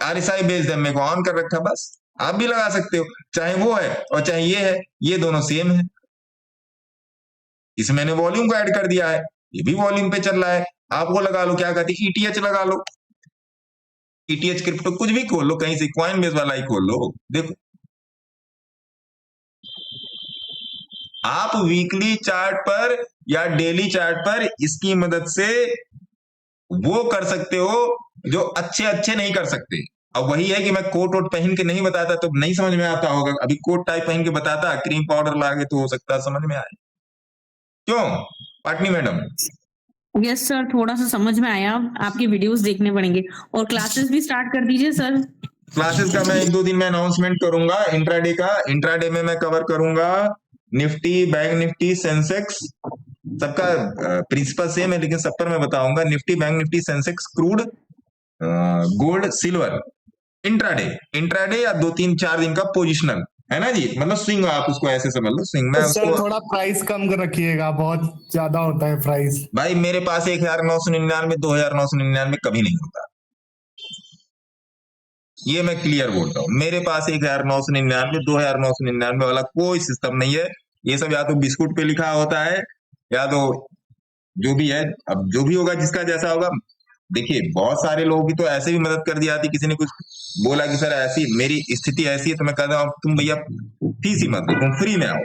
आरएसआई बेस मेरे को ऑन कर रखा, बस आप भी लगा सकते हो, चाहे वो है और चाहे ये है, ये दोनों सेम है। इसमें मैंने वॉल्यूम को ऐड कर दिया है, ये भी वॉल्यूम पे चल रहा है। आप वो लगा लो, क्या कहते हैं, ईटीएच लगा लो, ईटीएच क्रिप्टो, कुछ भी खोल लो, कहीं से कॉइन बेस वाला ही खोल लो। देखो आप वीकली चार्ट पर या डेली चार्ट पर इसकी मदद से वो कर सकते हो जो अच्छे नहीं कर सकते। अब वही है कि मैं कोट वोट पहन के नहीं बताता तो नहीं समझ में आता होगा। अभी कोट टाइप पहन के बताता, क्रीम पाउडर लाके, तो हो सकता है समझ में आए। क्यों पाटनी मैडम? यस सर, थोड़ा सा समझ में आया। आपकी वीडियोस देखने पड़ेंगे और क्लासेस भी स्टार्ट कर दीजिए सर। क्लासेस का मैं 1-2 दिन में अनाउंसमेंट करूंगा। इंट्राडे का, इंट्राडे में मैं कवर करूंगा निफ्टी, बैंक निफ्टी, सेंसेक्स, सबका प्रिंसिपल सेम है लेकिन सब पर मैं बताऊंगा। Nifty, bank Nifty, Sensex, crude, gold, silver. Intraday या 2-3-4 दिन का पोजिशनल है ना जी, मतलब स्विंग, आप उसको ऐसे समझ लो स्विंग। मैं सर उसको थोड़ा प्राइस कम कर रखिएगा, बहुत ज्यादा होता है प्राइस। भाई मेरे पास 1999, 2999 कभी नहीं होता, ये मैं क्लियर बोलता हूँ। मेरे पास 1999, 2999 वाला कोई सिस्टम नहीं है। ये सब या तो बिस्कुट पे लिखा होता है या तो जो भी है, अब जो भी होगा जिसका जैसा होगा। देखिए बहुत सारे लोगों की तो ऐसे भी मदद कर दी जाती, किसी ने कुछ बोला कि सर ऐसी मेरी स्थिति ऐसी है, तो मैं कहता हूँ तुम भैया फीस ही मत दो, तुम फ्री में आओ।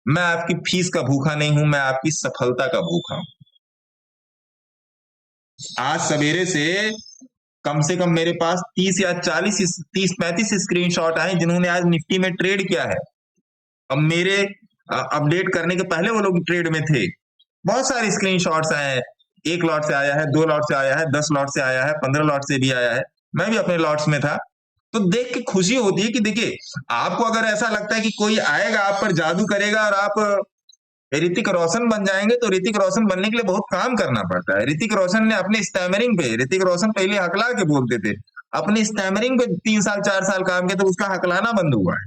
मैं आपकी फीस का भूखा नहीं हूं, मैं आपकी सफलता का भूखा हूं। आज सवेरे से कम से कम मेरे पास 30 या 35 स्क्रीनशॉट आए जिन्होंने आज निफ्टी में ट्रेड किया है। अब मेरे अपडेट करने के पहले वो लोग ट्रेड में थे। बहुत सारे स्क्रीनशॉट्स आए हैं, 1 लॉट से आया है, 2 लॉट से आया है, 10 लॉट से आया है, 15 लॉट से भी आया है। मैं भी अपने लॉट्स में था, तो देख के खुशी होती है कि देखिए आपको अगर ऐसा लगता है कि कोई आएगा आप पर जादू करेगा और आप ऋतिक रोशन बन जाएंगे, तो ऋतिक रोशन बनने के लिए बहुत काम करना पड़ता है। ऋतिक रोशन ने अपने स्टैमरिंग पे, ऋतिक रोशन पहले हकला के बोलते थे, अपने स्टैमरिंग पे 3 साल 4 साल काम किया तो उसका हकलाना बंद हुआ है।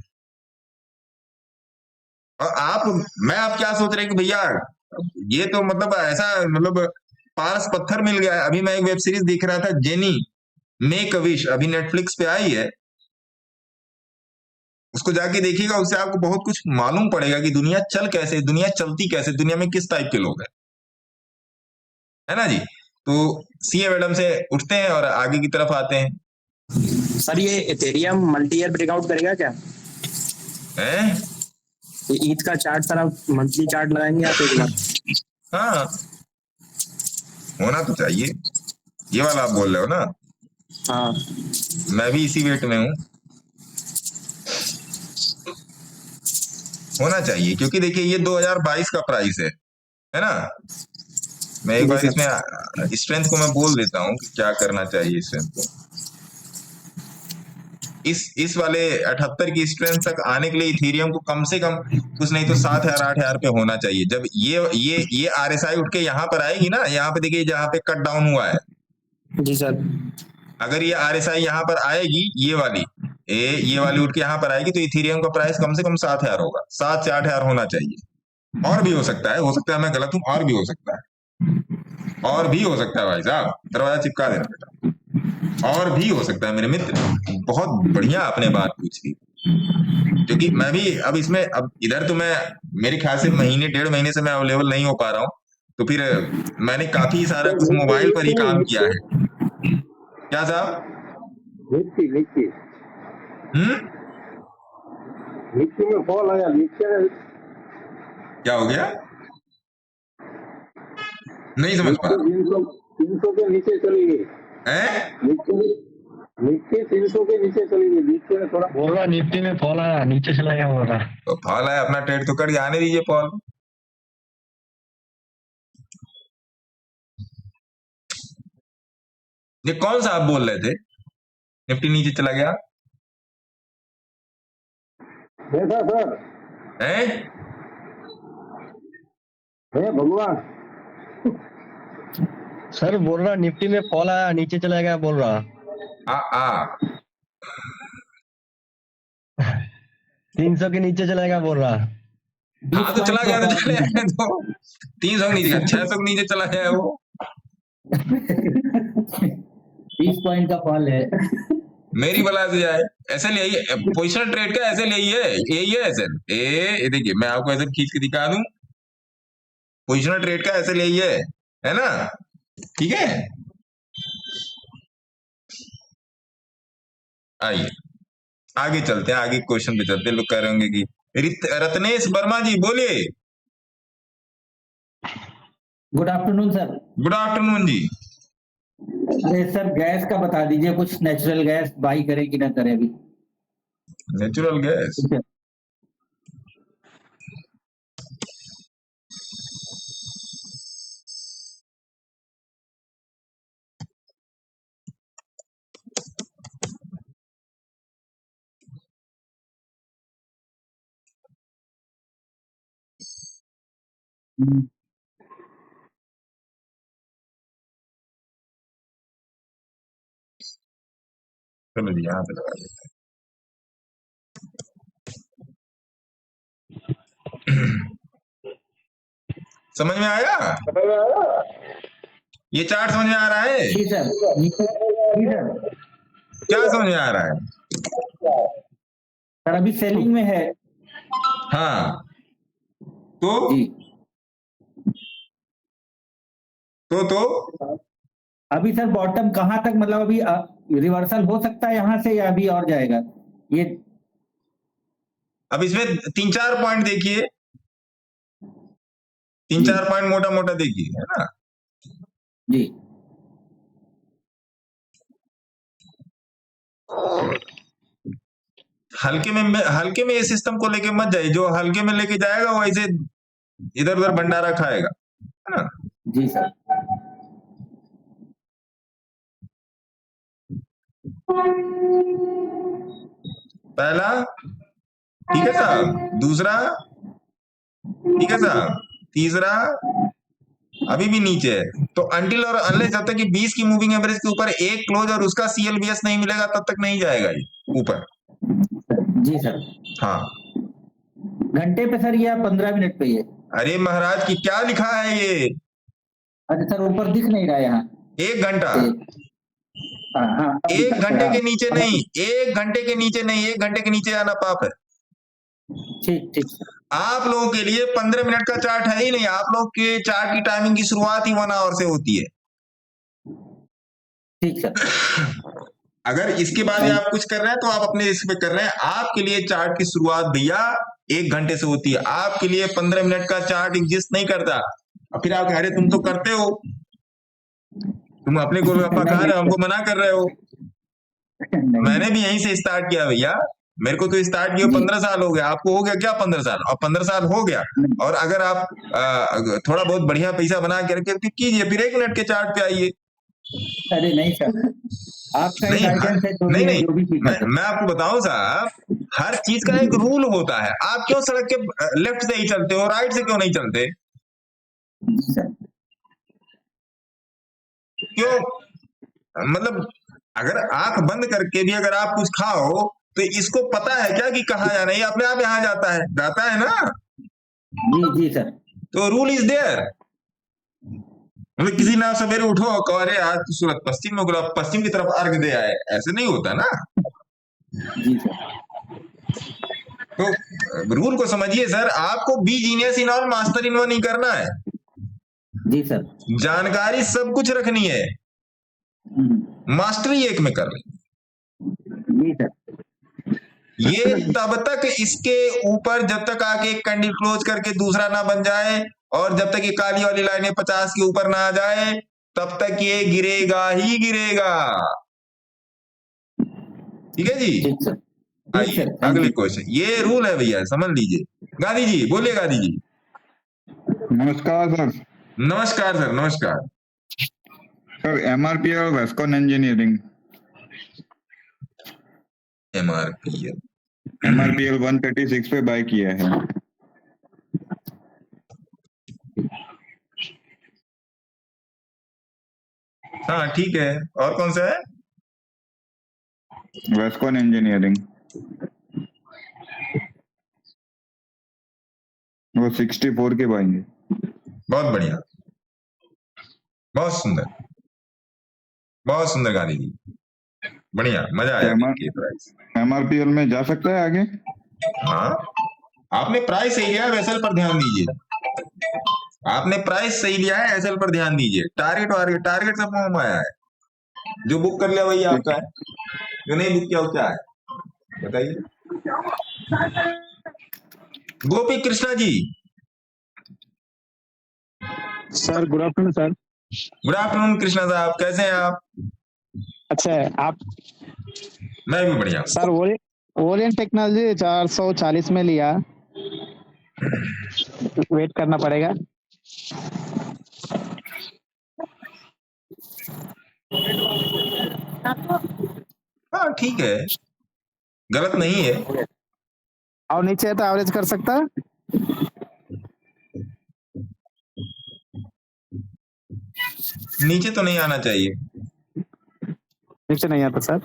और आप क्या सोच रहे हैं कि भैया ये तो मतलब ऐसा, मतलब पारस पत्थर मिल गया है। अभी मैं एक वेब सीरीज देख रहा था, जेनी मेक अ विश, अभी नेटफ्लिक्स पे आई है। उसको जाके देखिएगा, उससे आपको बहुत कुछ मालूम पड़ेगा कि दुनिया चल कैसे, दुनिया चलती कैसे, दुनिया में किस टाइप के लोग हैं, है ना जी। तो सीए मैडम से उठते हैं और आगे की तरफ आते हैं। सर ये इथेरियम मल्टी ईयर ब्रेकआउट करेगा क्या? हैं? ये ईथ का चार्ट सर आप मंथली चार्ट लगाएंगे आप एक बार? हाँ, होना तो चाहिए। ये वाला आप बोल रहे हो ना? हाँ मैं भी इसी वेट में हूँ, होना चाहिए, क्योंकि देखिए ये 2022 का प्राइस है ना। मैं एक बार इसमें स्ट्रेंथ को मैं बोल देता हूँ कि क्या करना चाहिए स्ट्रेंथ को। इस वाले 78 की स्ट्रेंथ तक आने के लिए इथेरियम को कम से कम कुछ नहीं तो 7,000 8,000 पे होना चाहिए। जब ये RSI उठ के यहाँ पर आएगी ना, यहाँ पे देखिए जहाँ पे कट डाउन हुआ है जी सर, अगर ये RSI यहाँ पर आएगी, ये वाली उठ के यहाँ पर आएगी, तो इथेरियम का प्राइस कम से कम 7,000 होगा, 7 से 8,000 होना चाहिए। और भी हो सकता है मैं गलत हूँ, और भी हो सकता है भाई साहब, दरवाजा चिपका देना बेटा, और भी हो सकता है मेरे मित्र। बहुत बढ़िया आपने बात पूछी, क्योंकि मैं भी अब इसमें, अब इधर तो मैं मेरे ख्याल से महीने 1.5 महीने से मैं अवेलेबल नहीं हो पा रहा हूँ, तो फिर मैंने काफी सारा कुछ मोबाइल पर ही काम किया है। क्या साहब? निफ्टी में फॉल आया, नीचे क्या हो गया? नहीं समझ पा रहा। 300 के नीचे चली गई हैं? निफ्टी 300 के नीचे चली गई, नीचे में थोड़ा बोल रहा निफ्टी में फॉल आया, नीचे चला गया बोल रहा। तो फॉल आया, अपना ट्रेड तो कट गया, आने दीजिए फॉल। ये कौन सा आप बोल रहे थे निफ्टी नीचे चला गया? देखा सर हैं? हे भगवान, सर बोल रहा निफ्टी में फॉल आया, नीचे चला गया बोल रहा। 300 के नीचे चला गया बोल रहा। हाँ तो चला गया तो चले आए, तो 300 नीचे गया, 600 नीचे चला गया वो। 20 पॉइंट का फॉल है। मेरी बला से जाए, ऐसे ले पोजिशनल ट्रेड का, ऐसे यही है ऐसे। ये देखिए मैं आपको ऐसे खींच के दिखा दूं, पोजिशनल ट्रेड का ऐसे यही है ना, ठीक है। आइए आगे चलते हैं, आगे क्वेश्चन पे चलते हैं। लोग कह रहे होंगे कि रत्नेश वर्मा जी बोलिए। Good afternoon sir. Good afternoon जी। अरे सर गैस का बता दीजिए, कुछ नेचुरल गैस बाई करें कि ना करें अभी। नेचुरल गैस, चलो जी यहाँ पे लगा देते हैं। समझ में आया? ये चार्ट समझ में आ रहा है? जी सर। जी सर। क्या समझ में आ रहा है? सर अभी सेलिंग में है। हाँ तो जी। तो अभी सर बॉटम कहाँ तक, मतलब अभी रिवर्सल हो सकता है यहाँ से, या अभी और जाएगा ये? अब इसमें 3-4 पॉइंट देखिए, 3-4 पॉइंट मोटा मोटा देखिए, है ना जी। हल्के में इस सिस्टम को लेके मत जाइए, जो हल्के में लेके जाएगा वो ऐसे इधर उधर भंडारा खाएगा, है ना। जी सर। पहला ठीक है साहब, दूसरा ठीक है साहब, तीसरा अभी भी नीचे है। तो अंटिल और अनलेस जब तक कि 20 की मूविंग एवरेज के ऊपर एक क्लोज और उसका CLBS नहीं मिलेगा तब तक नहीं जाएगा ये ऊपर। जी सर। हाँ घंटे पे सर या 15 मिनट पे ये? अरे महाराज की क्या लिखा है ये? अच्छा सर ऊपर दिख नहीं रहा यहाँ। 1 घंटा, हाँ, 1 घंटे के नीचे नहीं, 1 घंटे के नीचे नहीं, 1 घंटे के नीचे आना पाप है। ठीक ठीक सर। आप लोगों के लिए 15 मिनट का चार्ट है ही नहीं, आप लोग के चार्ट की टाइमिंग की शुरुआत ही 1 आवर से होती है। ठीक सर। अगर इसके बाद ही आप कुछ कर रहे हैं तो आप अपने इस पे कर रहे हैं। आपके लिए चार्ट की शुरुआत भैया 1 घंटे से होती है, आपके लिए 15 मिनट का चार्ट एग्जिस्ट नहीं करता। और फिर आप कह रहे तुम तो करते हो, तुम अपने गोलगप्पा खा रहे हो, हमको मना कर रहे हो। मैंने भी यहीं से स्टार्ट किया भैया, मेरे को तो स्टार्ट किया 15 साल हो गया, आपको हो गया क्या 15 साल? और 15 साल हो गया, और अगर आप थोड़ा बहुत बढ़िया पैसा बना के रखे तो कीजिए, फिर 1 मिनट के चार्ट पे आइए। अरे नहीं सर, आपका नहीं गाइडेंस है तो नहीं भी जो भी नहीं, चीज है। मैं आपको बताऊं साहब, हर चीज का एक रूल होता है। आप क्यों सड़क के लेफ्ट से ही चलते हो, राइट से क्यों नहीं चलते? जी सर। क्यों? मतलब अगर आंख बंद करके भी अगर आप कुछ खाओ तो इसको पता है क्या कि कहाँ जाना है? ये अपने आप यहाँ जाता है ना। जी जी सर। तो रूल इज देयर। मतलब किसी ना सवेरे उठो कहो अरे आज तो सूरत पश्चिम में उगला, पश्चिम की तरफ अर्घ दे आए, ऐसे नहीं होता ना। जी सर। तो रूल को समझिए सर, आपको be genius in all master in one ही करना है। जी सर। जानकारी सब कुछ रखनी है, मास्टरी एक में कर ली। जी सर। ये तब तक इसके ऊपर जब तक आके एक कैंडल क्लोज करके दूसरा ना बन जाए, और जब तक ये काली वाली लाइनें 50 के ऊपर ना आ जाए, तब तक ये गिरेगा ही गिरेगा। ठीक है जी, ठीक सर। आइए अगले क्वेश्चन। ये रूल है भैया, समझ लीजिए। गांधी जी बोलिए, गांधी जी। नमस्कार सर। नमस्कार सर, नमस्कार सर। एमआरपीएल और वेस्कॉन इंजीनियरिंग, एमआरपीएल 136 पे बाय किया है। हाँ ठीक है, और कौन सा है? वेस्कॉन इंजीनियरिंग, वो 64 के बाएंगे। बहुत बढ़िया, बहुत सुंदर, बहुत सुंदर गांधी जी, बढ़िया, मजा आया। एमआरपीएल में जा सकता है आगे? हाँ, आपने प्राइस सही लिया है, एसएल पर ध्यान दीजिए। आपने प्राइस सही लिया है, एसएल पर ध्यान दीजिए। टारगेट सब मुंह में आया है। जो बुक कर लिया वही आपका है, जो नहीं बुक किया वो क्या है बताइए। Gopi Krishna ji, sir good afternoon sir. Good afternoon Krishna साहब, कैसे हैं आप? अच्छा है आप? मैं भी बढ़िया सर। ओरिएंट टेक्नोलॉजी 440 में लिया, वेट करना पड़ेगा। हाँ ठीक है, गलत नहीं है। और नीचे है तो एवरेज कर सकता है। नीचे तो नहीं आना चाहिए, नीचे नहीं आता सर।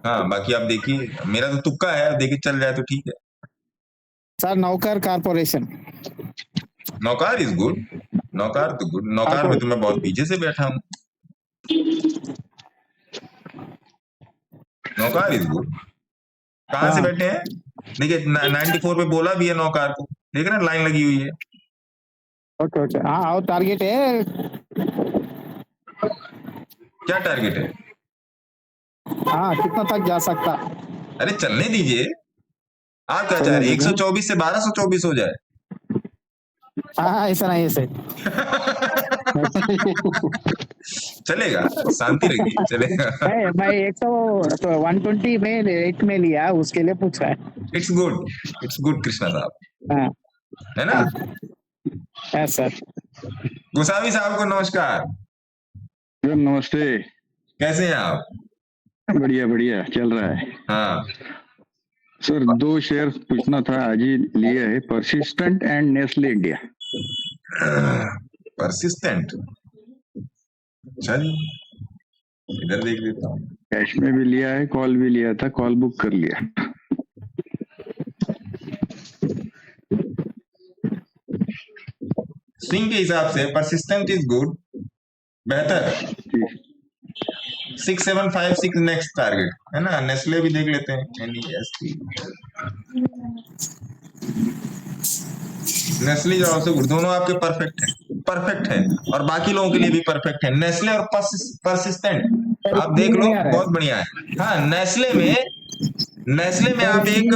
हाँ बाकी आप देखिए, मेरा तो तुक्का है, देखिए चल जाए तो ठीक है। सर नौकर कारपोरेशन, नौकार इज गुड, नौकार तो गुड, नौकार में तो मैं बहुत पीछे से बैठा हूँ। नौकार इज गुड, कहाँ से बैठे हैं? देखिए 94 पे बोला भी है नौकार को, देख रहे हैं लाइन लगी हुई है। Okay okay. हाँ और टारगेट है, क्या टारगेट है? हाँ कितना तक जा सकता? अरे चलने दीजिए, आप क्या चाह रहे हैं? 124 से 1224 हो जाए? हाँ ऐसा नहीं, ऐसे चलेगा, शांति रखिए, चलेगा। मैं 120 में 8 में लिया, उसके लिए पूछ रहा है। इट्स गुड कृष्णा साहब, हाँ है ना? है सर। गोसावी साहब को नमस्कार। नमस्ते, कैसे हैं आप? बढ़िया बढ़िया चल रहा है। हाँ सर 2 शेयर पूछना था, आज ही लिया है, persistent and Nestle India. Persistent, चल इधर देख लेता हूँ। कैश में भी लिया है, कॉल भी लिया था, कॉल बुक कर लिया। स्विंग के हिसाब से परसिस्टेंट इज गुड, बेहतर। 6756 नेक्स्ट टारगेट है ना। नेस्ले भी देख लेते हैं, NEST। नेस्ले और सिगुर दोनों आपके परफेक्ट है और बाकी लोगों के लिए भी परफेक्ट है। नेस्ले और परसिस्टेंट आप देख लो, बहुत बढ़िया है। हाँ, नेस्ले में आप एक,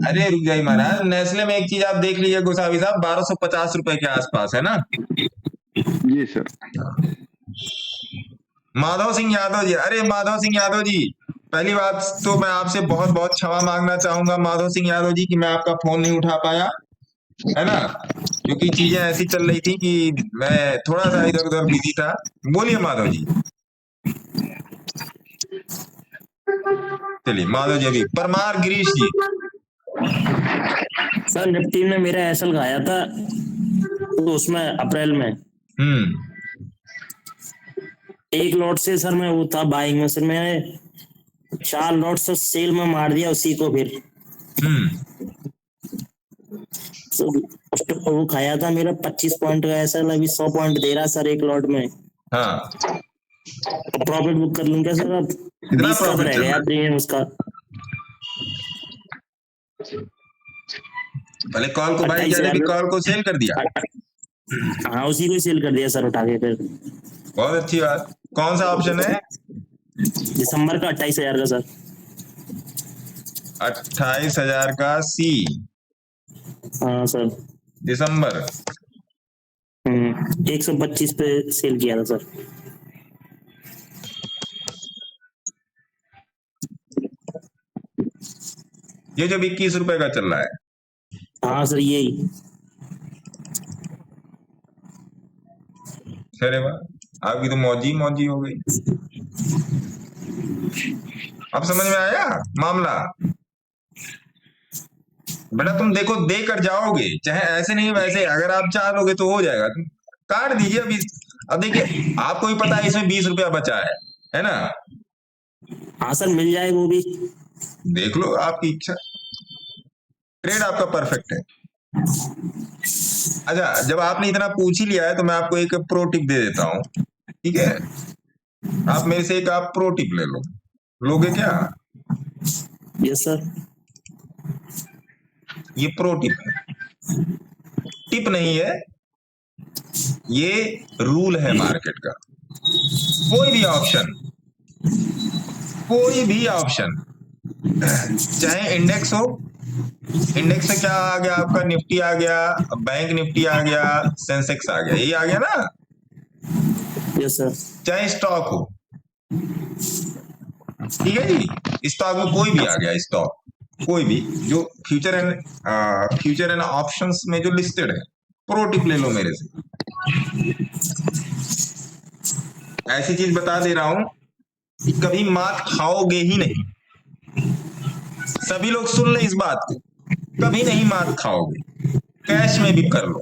अरे रुक जाइए महाराज, नेस्ले में एक चीज आप देख लीजिए गोसावी साहब, 1250 रुपए के आसपास है ना। जी सर। माधव सिंह यादव जी, अरे माधव सिंह यादव जी, पहली बात तो मैं आपसे बहुत बहुत क्षमा मांगना चाहूंगा माधव सिंह यादव जी कि मैं आपका फोन नहीं उठा पाया, है ना, क्योंकि चीजें ऐसी चल रही थी कि मैं थोड़ा सा इधर उधर बिजी था। बोलिए माधव जी। चलिए माधव जी। अभी परमार गिरीश जी। सर निफ्टी में मेरा एसएल खाया था तो उसमें अप्रैल में एक लॉट से सर मैं वो था बाइंग में, सर मैंने 4 लॉट से सेल में मार दिया उसी को फिर। तो वो खाया था मेरा 25 पॉइंट का एसएल, अभी 100 पॉइंट दे रहा सर एक लॉट में। हाँ, प्रॉफिट बुक कर लूं क्या सर? अब 20 का रह गया प्रीमियम उसका। पहले कॉल को भाई कॉल को सेल कर दिया। हाँ उसी को सेल कर दिया सर उठा के फिर। बहुत अच्छी बात। कौन सा ऑप्शन है? दिसंबर का 28,000 का सर। 28,000 का सी। हाँ सर दिसंबर 125 पे सेल किया था सर। ये जो 21 रुपए का चल रहा है। हाँ सर यही। अरे वाह, आपकी तो मौजी हो गई। अब समझ में आया मामला? बेटा तुम देखो, दे कर जाओगे, चाहे ऐसे नहीं वैसे, अगर आप चाह लोगे तो हो जाएगा। तुम काट दीजिए अभी। अब देखिए आपको भी पता है इसमें 20 रुपया बचा है ना? हाँ सर मिल जाए वो भी। देख लो, आपकी इच्छा। ट्रेड आपका परफेक्ट है। अच्छा, जब आपने इतना पूछ ही लिया है तो मैं आपको एक प्रो टिप दे देता हूँ, ठीक है? आप मेरे से एक आप प्रो टिप ले लो। लोगे क्या? Yes sir. ये प्रो टिप है, टिप नहीं है, ये रूल है मार्केट का। कोई भी ऑप्शन चाहे इंडेक्स हो, इंडेक्स में क्या आ गया आपका? निफ्टी आ गया, बैंक निफ्टी आ गया, सेंसेक्स आ गया, ये आ गया ना? Yes sir. चाहे स्टॉक हो, ठीक है जी, स्टॉक में कोई भी आ गया, स्टॉक कोई भी जो फ्यूचर एंड ऑप्शंस में जो लिस्टेड है, प्रो टिप ले लो मेरे से। ऐसी चीज बता दे रहा हूं कि कभी मात खाओगे ही नहीं। सभी लोग सुन ले इस बात को, कभी नहीं मात खाओगे, कैश में भी कर लो।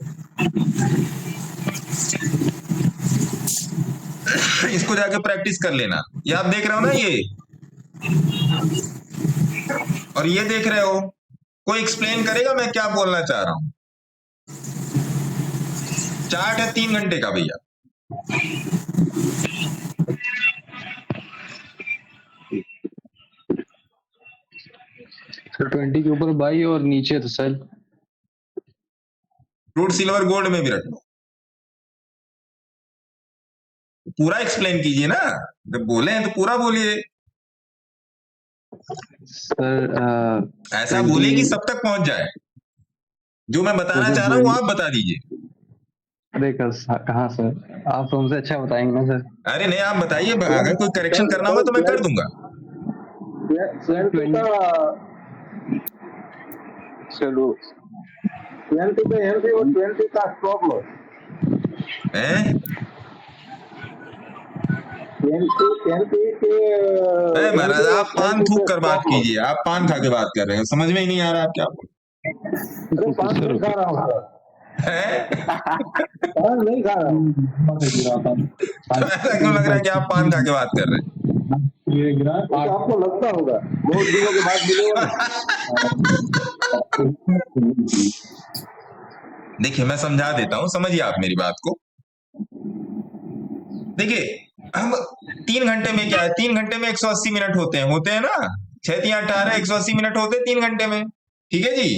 इसको जाके प्रैक्टिस कर लेना। ये आप देख रहे हो ना, ये और ये देख रहे हो, कोई एक्सप्लेन करेगा मैं क्या बोलना चाह रहा हूं? चार्ट है 3 घंटे का भैया। सर 20 के ऊपर बाई और नीचे तो सेल। क्रूड सिल्वर गोल्ड में भी रख लो। पूरा एक्सप्लेन कीजिए ना, जब बोले हैं तो पूरा बोलिए। सर ऐसा बोलिए कि सब तक पहुंच जाए। जो मैं बताना चाह रहा हूँ वो आप बता दीजिए। अरे कहाँ सर, आप तो हमसे अच्छा बताएंगे ना सर। अरे नहीं, आप बताइए, अगर कोई करेक्शन करना होगा तो मैं कर दूंगा। चलो 20 पे एंट्री और 20 का स्टॉप लॉस। हैं? 20 के महाराज आप पान थूक कर बात कीजिए, आप पान खा के बात कर रहे हो, समझ में ही नहीं आ रहा आप क्या बोल तो पान नहीं खा रहा हूँ। पान नहीं खा रहा हूँ। तो ऐसा क्यों लग रहा है कि आप पान खा के बात कर रहे हैं? तो आपको लगता होगा, बहुत दिनों के बाद मिलेगा। देखिए मैं समझा देता हूं, समझिए आप मेरी बात को। देखिए हम 3 घंटे में क्या है, 3 घंटे में 180 मिनट होते हैं ना, 6 3 18 180 मिनट होते हैं 3 घंटे में, ठीक है जी?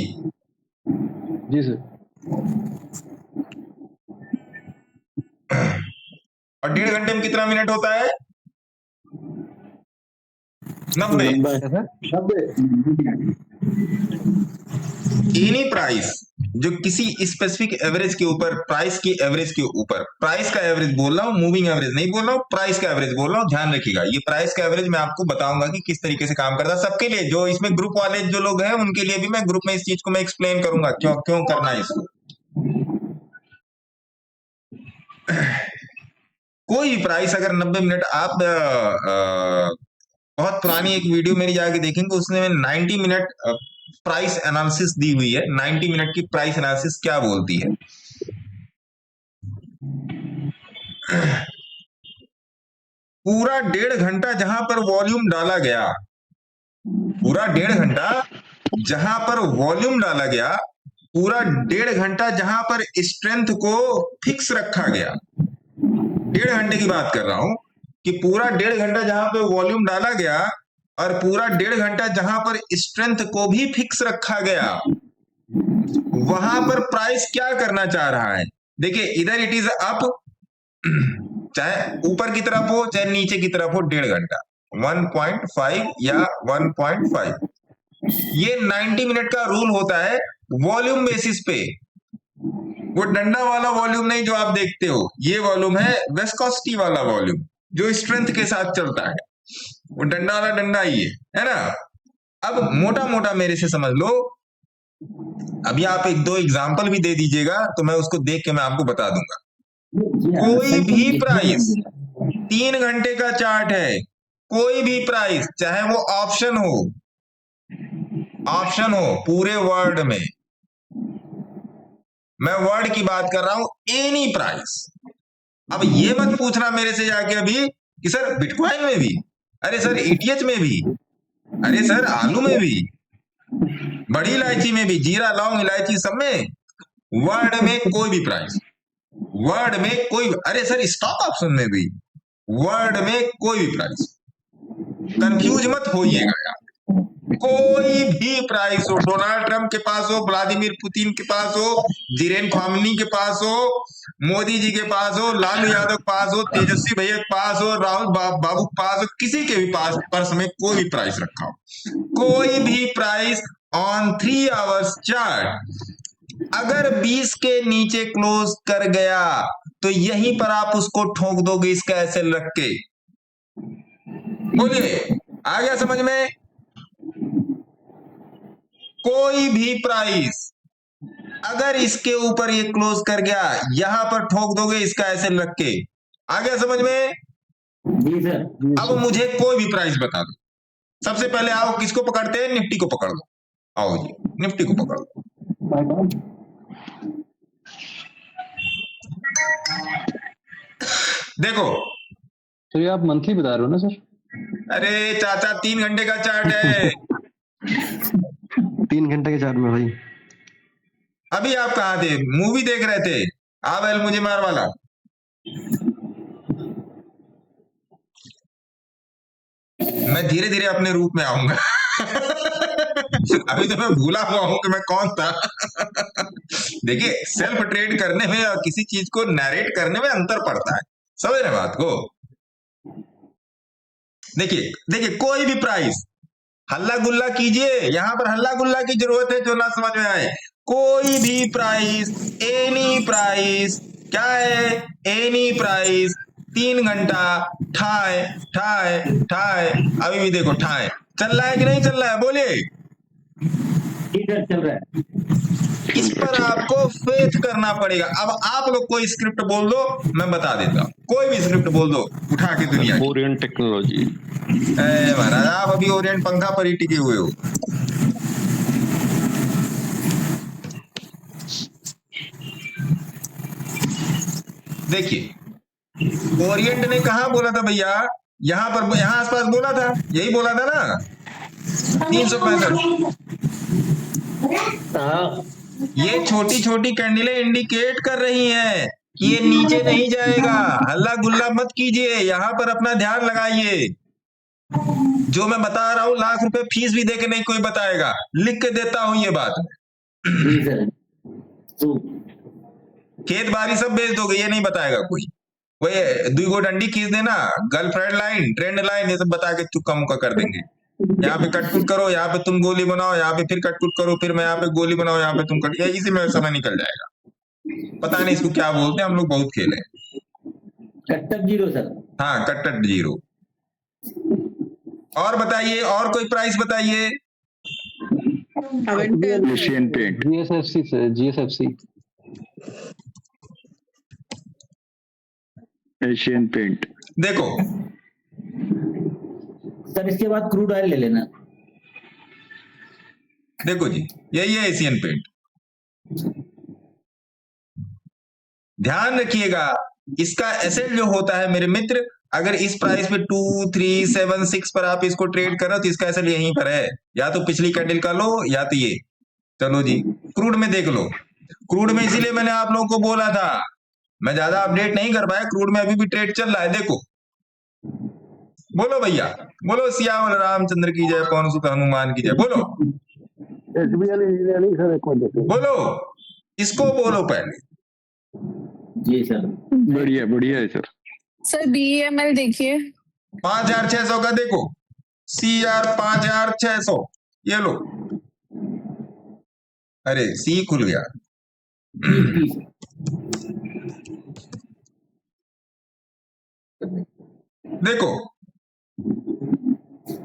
जी सर। और 1.5 घंटे में कितना मिनट होता है? 90। 90। एनी प्राइस जो किसी स्पेसिफिक एवरेज के ऊपर, प्राइस की एवरेज के ऊपर, प्राइस का एवरेज बोल रहा हूं, मूविंग एवरेज नहीं बोल रहा हूं, प्राइस का एवरेज बोल रहा हूं, ध्यान रखिएगा। ये प्राइस का एवरेज मैं आपको बताऊंगा कि किस तरीके से काम करता है सबके लिए। जो इसमें ग्रुप वाले जो लोग हैं उनके लिए भी मैं ग्रुप में इस चीज को मैं एक्सप्लेन करूंगा क्यों क्यों करना है इसको। कोई भी प्राइस अगर 90 मिनट आप बहुत पुरानी एक वीडियो मेरी जाके देखेंगे, उसने 90 मिनट प्राइस एनालिसिस दी हुई है। 90 मिनट की प्राइस एनालिसिस क्या बोलती है? पूरा 1.5 घंटा जहां पर वॉल्यूम डाला गया, पूरा 1.5 घंटा जहां पर वॉल्यूम डाला गया, पूरा 1.5 घंटा जहां पर स्ट्रेंथ को फिक्स रखा गया, 1.5 घंटे की बात कर रहा हूं कि पूरा 1.5 घंटा जहां पर वॉल्यूम डाला गया और पूरा 1.5 घंटा जहां पर स्ट्रेंथ को भी फिक्स रखा गया, वहां पर प्राइस क्या करना चाह रहा है? देखिए इधर इट इज अप, चाहे ऊपर की तरफ हो चाहे नीचे की तरफ हो, 1.5 घंटा 1.5 या 1.5। ये 90 मिनट का रूल होता है वॉल्यूम बेसिस पे। वो डंडा वाला वॉल्यूम नहीं जो आप देखते हो, ये वॉल्यूम है विस्कोसिटी वाला वॉल्यूम जो स्ट्रेंथ के साथ चलता है। वो डंडा वाला डंडा ही है ना। अब मोटा मोटा मेरे से समझ लो, अभी आप 1-2 एग्जांपल भी दे दीजिएगा तो मैं उसको देख के मैं आपको बता दूंगा। कोई भी प्राइस 3 घंटे का चार्ट है, कोई भी प्राइस, चाहे वो ऑप्शन हो पूरे वर्ल्ड में, मैं वर्ल्ड की बात कर रहा हूं, एनी प्राइस। अब ये मत पूछना मेरे से जाके अभी कि सर बिटकॉइन में भी, अरे सर ETH में भी, अरे सर आलू में भी, बड़ी इलायची में भी, जीरा लौंग इलायची सब में, वर्ल्ड में कोई भी प्राइस, वर्ल्ड में कोई, अरे सर स्टॉक ऑप्शन में भी, वर्ल्ड में कोई भी प्राइस, कंफ्यूज मत होइएगा यार। कोई भी प्राइस हो, डोनाल्ड ट्रंप के पास हो, व्लादिमीर पुतिन के पास हो, जिरेन खामनी के पास हो, मोदी जी के पास हो, लालू यादव के पास हो, तेजस्वी भैया के पास हो, राहुल बाबू के पास हो, किसी के भी पास पर्स में कोई भी प्राइस रखा हो, कोई भी प्राइस ऑन 3 आवर्स चार्ट अगर 20 के नीचे क्लोज कर गया तो यहीं पर आप उसको ठोक दोगे इसका SL रख के। बोलिए आ गया समझ में? कोई भी प्राइस अगर इसके ऊपर ये क्लोज कर गया, यहां पर ठोक दोगे इसका SL रख के। आ गया समझ में? जी सर। अब मुझे कोई भी प्राइस बता दो। सबसे पहले आओ किसको पकड़ते हैं? निफ्टी को पकड़ लो। आओ जी निफ्टी को पकड़ लो। देखो तो ये आप मंथली बता रहे हो ना सर? अरे चाचा 3 घंटे का चार्ट है। 3 घंटे के चार्ट में भाई। अभी आप कहाँ थे? मूवी देख रहे थे? आवेल मुझे मार वाला। मैं धीरे धीरे अपने रूप में आऊंगा। अभी तो मैं भूला हुआ हूं कि मैं कौन था। देखिए सेल्फ ट्रेड करने में और किसी चीज को नैरेट करने में अंतर पड़ता है, समझ रहे बात को? देखिए कोई भी प्राइस, हल्ला गुल्ला कीजिए, यहां पर हल्ला गुल्ला की जरूरत है जो ना समझ में आए। कोई भी प्राइस, एनी प्राइस, क्या है? एनी प्राइस 3 घंटा ठाए ठाए ठाए, अभी भी देखो ठाए चल रहा है कि नहीं चल रहा है? बोलिए। चल रहा है। इस पर आपको फेथ करना पड़ेगा। अब आप लोग कोई स्क्रिप्ट बोल दो, मैं बता देता हूं। कोई भी स्क्रिप्ट बोल दो उठा के दुनिया की। Orient technology. महाराज आप अभी ओरिएंट पंखा पर ही टिके हुए हो। देखिए ओरिएंट ने कहा बोला था भैया? यहां पर, यहां आसपास बोला था, यही बोला था ना 365। ये छोटी छोटी कैंडलें इंडिकेट कर रही हैं कि ये नीचे नहीं जाएगा। हल्ला गुल्ला मत कीजिए, यहां पर अपना ध्यान लगाइए। जो मैं बता रहा हूं लाख रुपए फीस भी देके नहीं कोई बताएगा, लिख के देता हूं ये बात। तो खेत बाड़ी सब बेच दोगे, ये नहीं बताएगा कोई। वही दुई गो डंडी खींच देना, गर्लफ्रेंड लाइन, ट्रेंड लाइन, ये सब बता के चुका मुका कर देंगे। यहाँ पे कटकुट करो, यहाँ पे तुम गोली बनाओ, यहाँ पे फिर कटकुट करो, फिर मैं यहाँ पे गोली बनाओ, यहाँ पे तुम कट, इसी में समय निकल जाएगा। पता नहीं इसको क्या बोलते हैं, हम लोग बहुत खेले। कट्टर जीरो सर। हाँ, कट्टर जीरो। और बताइए, और कोई प्राइस बताइए। Asian paint. GSFC से GSFC। Asian paint. देखो सर इसके बाद क्रूड ऑयल ले लेना। देखो जी, यही है एशियन पेंट। ध्यान रखिएगा, इसका एसेट जो होता है मेरे मित्र, अगर इस प्राइस पे 2, 3, 7, 6 पर आप इसको ट्रेड करो तो इसका एसेट यहीं पर है। या तो पिछली कैंडल का लो, या तो ये। चलो जी, क्रूड में देख लो। क्रूड में इसीलिए मैंने आप लोगों को बोला था, मैं ज्यादा अपडेट नहीं कर पाया, क्रूड में अभी भी ट्रेड चल रहा है। देखो, बोलो भैया, बोलो सियावर रामचंद्र की जय, पवन सुत हनुमान की जय, बोलो। बोलो, इसको बोलो पहले। जी सर। बढ़िया बढ़िया है सर। सर BEML देखिए 5600 का देखो, CR 5600, ये लो। अरे सी खुल गया। देखो,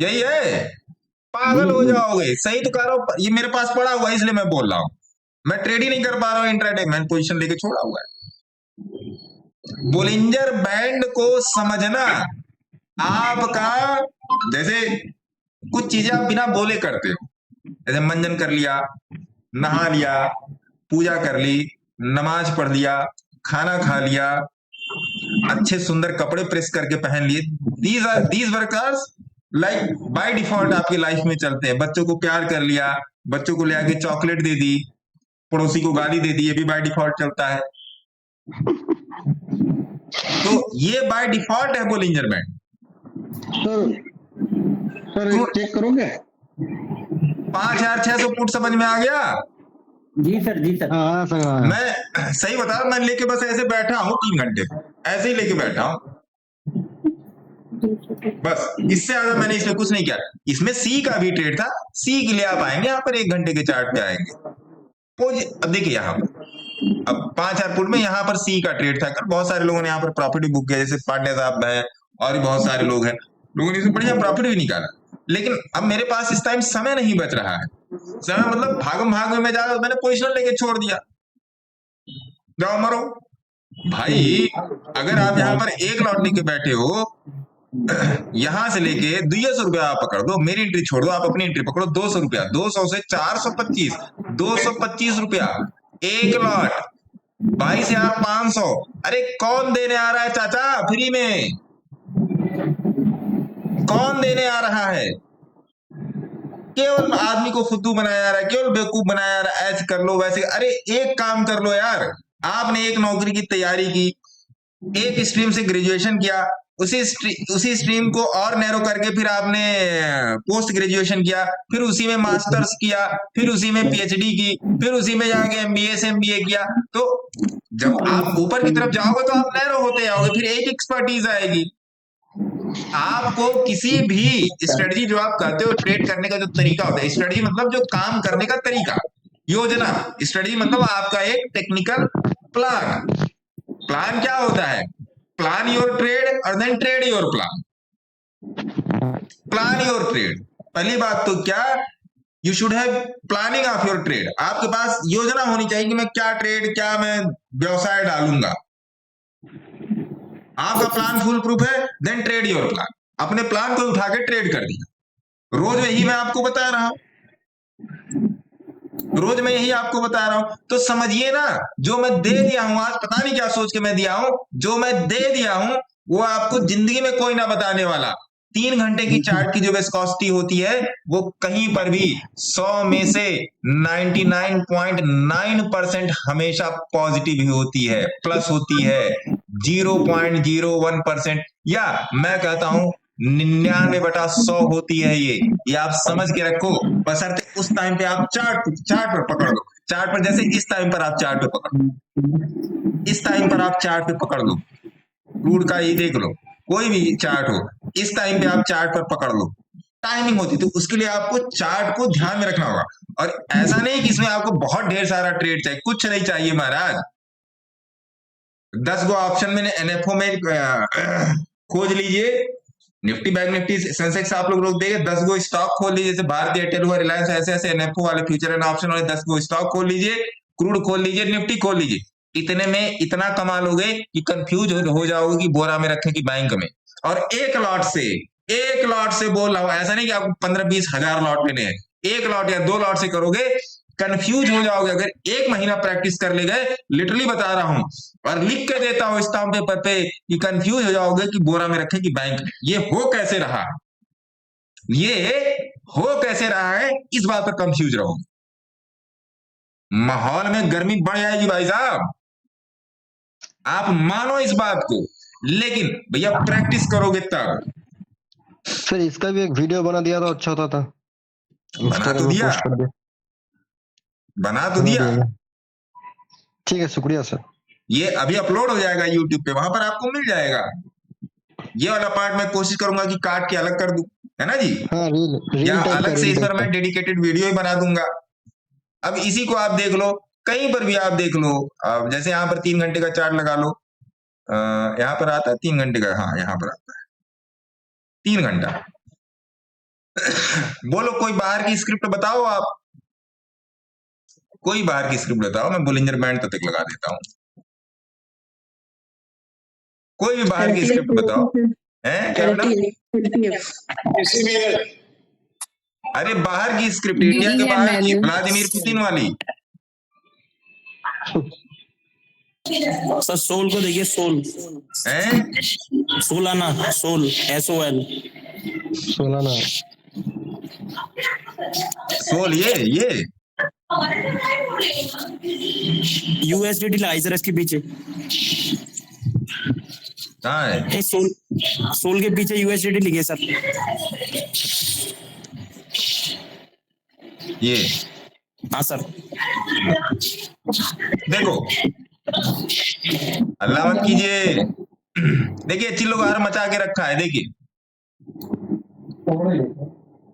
यही है, पागल हो जाओगे। सही तो कह रहा हूं, ये मेरे पास पड़ा हुआ है इसलिए मैं बोल रहा हूं। मैं ट्रेड ही नहीं कर पा रहा हूं, इंट्राडे मैंने पोजीशन लेके छोड़ा हुआ है। बोलिंजर बैंड को समझना आपका, जैसे कुछ चीजें आप बिना बोले करते हो, जैसे मंजन कर लिया, नहा लिया, पूजा कर ली, नमाज पढ़ लिया, खाना खा लिया, अच्छे सुंदर कपड़े प्रेस करके पहन लिए। These workers like by default आपकी लाइफ में चलते हैं। बच्चों को प्यार कर लिया, बच्चों को ले आके चॉकलेट दे दी, पड़ोसी को गाली दे दी, ये भी बाय डिफॉल्ट चलता है। तो ये बाय डिफॉल्ट है बोलिंजर बैंड। सर चेक करोगे? 5600 पुट समझ में आ गया? जी सर, जी सर। हाँ सर। मैं सही बता रहा हूं, मैं लेके बस ऐसे बैठा हूं 3 घंटे, ऐसे ही लेके बैठा हूं बस, इससे ज्यादा मैंने इसमें कुछ नहीं किया। इसमें सी का भी ट्रेड था, सी के लिए आप आएंगे यहाँ पर 1 घंटे के चार्ट पे आएंगे। अब देखिए यहाँ पर, अब 5000 पुट में यहाँ पर सी का ट्रेड था। बहुत सारे लोगों ने यहाँ पर प्रॉफिट भी बुक किया, जैसे पांडे साहब है और भी बहुत सारे लोग हैं, लोगों ने इसमें बढ़िया प्रॉफिट भी निकाला। लेकिन अब मेरे पास इस टाइम समय नहीं बच रहा है। समय मतलब भागम भाग में मैं जा रहा हूं, मैंने पोजीशन लेके छोड़ दिया, जाओ मरो भाई। अगर आप यहाँ पर एक लॉट लेके बैठे हो, यहां से लेके 200 रुपया आप पकड़ दो, मेरी एंट्री छोड़ दो, आप अपनी एंट्री पकड़ो 200 रुपया, 200 से 425, 225 रुपया एक लॉट, 22,500। अरे कौन देने आ रहा है चाचा फ्री में? कौन देने आ रहा है? केवल आदमी को फुद्दू बनाया जा रहा है, केवल बेवकूफ बनाया जा रहा है। ऐसे कर लो, वैसे। अरे एक काम कर लो यार, आपने एक नौकरी की तैयारी की, एक स्ट्रीम से ग्रेजुएशन किया, उसी स्ट्रीम को और नैरो करके फिर आपने पोस्ट ग्रेजुएशन किया, फिर उसी में मास्टर्स किया, फिर उसी में PhD की, फिर उसी में जाके MBA से MBA किया। तो जब आप ऊपर की तरफ जाओगे तो आप नैरो होते जाओगे, फिर एक एक्सपर्टीज आएगी। आपको किसी भी स्ट्रेटजी जो आप करते हो, ट्रेड करने का जो तरीका होता है, स्ट्रेटजी मतलब जो काम करने का तरीका, योजना। स्ट्रेटजी मतलब आपका एक टेक्निकल प्लान। प्लान क्या होता है? प्लान योर ट्रेड और then trade your plan. Plan your trade, पहली बात तो क्या, you should have planning of your trade. आपके पास योजना होनी चाहिए कि मैं क्या ट्रेड, क्या मैं व्यवसाय डालूंगा। आपका प्लान फुल प्रूफ है, देन ट्रेड योर प्लान। अपने प्लान को उठा के ट्रेड कर दिया। रोज में ही मैं आपको बता रहा हूं, रोज मैं यही आपको बता रहा हूं। तो समझिए ना, जो मैं दे दिया हूं आज, पता नहीं क्या सोच के मैं दिया हूं, जो मैं दे दिया हूं वो आपको जिंदगी में कोई ना बताने वाला। 3 घंटे की चार्ट की जो विस्कोसिटी होती है वो कहीं पर भी 100 में से 99.9% हमेशा पॉजिटिव ही होती है, प्लस होती है। 0.01% या मैं कहता हूं 99/100 होती है। ये आप समझ के रखो, बशर्ते उस टाइम पे आप चार्ट पर पकड़ लो। चार्ट पर जैसे इस टाइम पर आप चार्ट पे पकड़ो, इस टाइम पर आप चार्ट पे पकड़ लो, क्रूड का ये देख लो, कोई भी चार्ट हो, इस टाइम पे आप चार्ट पर पकड़ लो, टाइमिंग होती, तो उसके लिए आपको चार्ट को ध्यान में रखना होगा। और ऐसा नहीं कि इसमें आपको बहुत ढेर सारा ट्रेड चाहिए, कुछ नहीं चाहिए महाराज। 10 गो ऑप्शन में एनएफओ में खोज लीजिए, निफ्टी बैंक निफ्टी सेंसेक्स आप लोग रोक देंगे, 10 गो स्टॉक खोल लीजिए, जैसे भारतीय एयरटेल हुआ, रिलायंस, ऐसे ऐसे एनएफओ वाले फ्यूचर एंड ऑप्शन वाले 10 गो स्टॉक खोल लीजिए, क्रूड खोल लीजिए, निफ्टी खोल लीजिए। इतने में इतना कमा लोगे कि कंफ्यूज हो जाओगे कि बोरा में रखें कि बैंक में। और एक लॉट से बोल रहा हूं, ऐसा नहीं कि आपको 15-20 हजार लॉट लेने हैं, 1 लॉट या 2 लॉट से करोगे कंफ्यूज हो जाओगे। अगर 1 महीना प्रैक्टिस कर ले गए, लिटरली बता रहा हूं और लिख के देता हूं स्टाम्प पेपर पे कि कंफ्यूज हो जाओगे कि बोरा में रखे कि बैंक। ये हो कैसे रहा, है इस बात पर कंफ्यूज रहोगे। माहौल में गर्मी बढ़ जाएगी भाई साहब, आप मानो इस बात को, लेकिन भैया प्रैक्टिस करोगे तब। सर इसका भी एक वीडियो बना दिया तो अच्छा होता था। बना तो दिया। ठीक है, शुक्रिया सर। ये अभी अपलोड हो जाएगा यूट्यूब पे, वहां पर आपको मिल जाएगा। ये वाला पार्ट मैं कोशिश करूंगा कि काट के अलग कर दूं, है ना जी। हाँ, या अलग से इस पर मैं डेडिकेटेड वीडियो ही बना दूंगा। अब इसी को आप देख लो, कहीं पर भी आप देख लो, जैसे यहाँ पर 3 घंटे का चार्ट लगा लो, यहाँ पर आता है 3 घंटे का, हाँ यहाँ पर आता है 3 घंटा। बोलो कोई बाहर की स्क्रिप्ट बताओ, आप कोई बाहर की स्क्रिप्ट बताओ, मैं बुलिंजर बैंड तक लगा देता हूँ। कोई भी बाहर की स्क्रिप्ट बताओ, हैं क्या बोला? अरे बाहर की स्क्रिप्ट, इंडिया के बाहर की, व्लादिमीर पुतिन वाली। सर सोल को देखिए, सोल हैं, Solana, Sol SOL, Solana, Sol, ये USDT लाइजर इसके पीछे। कहाँ है? सोल के पीछे USDT लिखे सर। ये हाँ सर, देखो, अल्लाह मत कीजिए। देखिए चिल्लोगार मचा के रखा है, देखिए,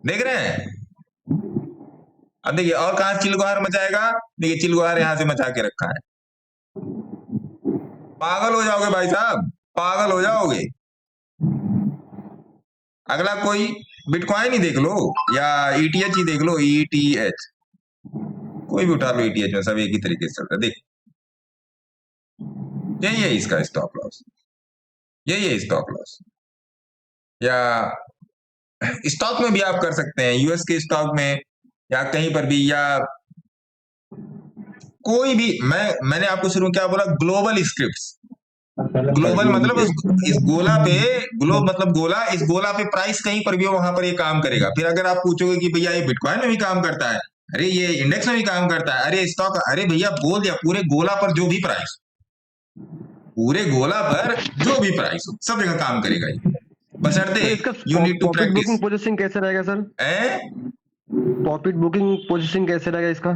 देख रहे हैं? अब देखिए और कहां चिल्लोगार मचाएगा, देखिए चिल्लोगार यहां से मचा के रखा है। पागल हो जाओगे भाई साहब, पागल हो जाओगे। अगला कोई बिटकॉइन ही देख लो या ETH ही देख लो, ETH कोई भी उठा लो, ETH में सब एक ही तरीके से चलता है। देख, यही है इसका स्टॉप लॉस, यही है स्टॉप लॉस। या स्टॉक में भी आप कर सकते हैं, यूएस के स्टॉक में या कहीं पर भी, या कोई भी। मैंने आपको शुरू क्या बोला, ग्लोबल स्क्रिप्ट्स। ग्लोबल मतलब इस गोला पे, ग्लोब मतलब गोला, इस गोला पे प्राइस कहीं पर भी हो वहां पर ये काम करेगा। फिर अगर आप पूछोगे कि भैया ये बिटकॉइन में भी काम करता है, अरे ये इंडेक्स में भी काम करता है, अरे स्टॉक, अरे भैया बोल दिया, पूरे गोला पर जो भी प्राइस, पूरे गोला पर जो भी प्राइस हो सब जगह काम करेगा ये, बशर्ते you need to practice. Booking positioning कैसे रहेगा सर? प्रॉफिट बुकिंग पोजीशनिंग कैसे रहेगा इसका?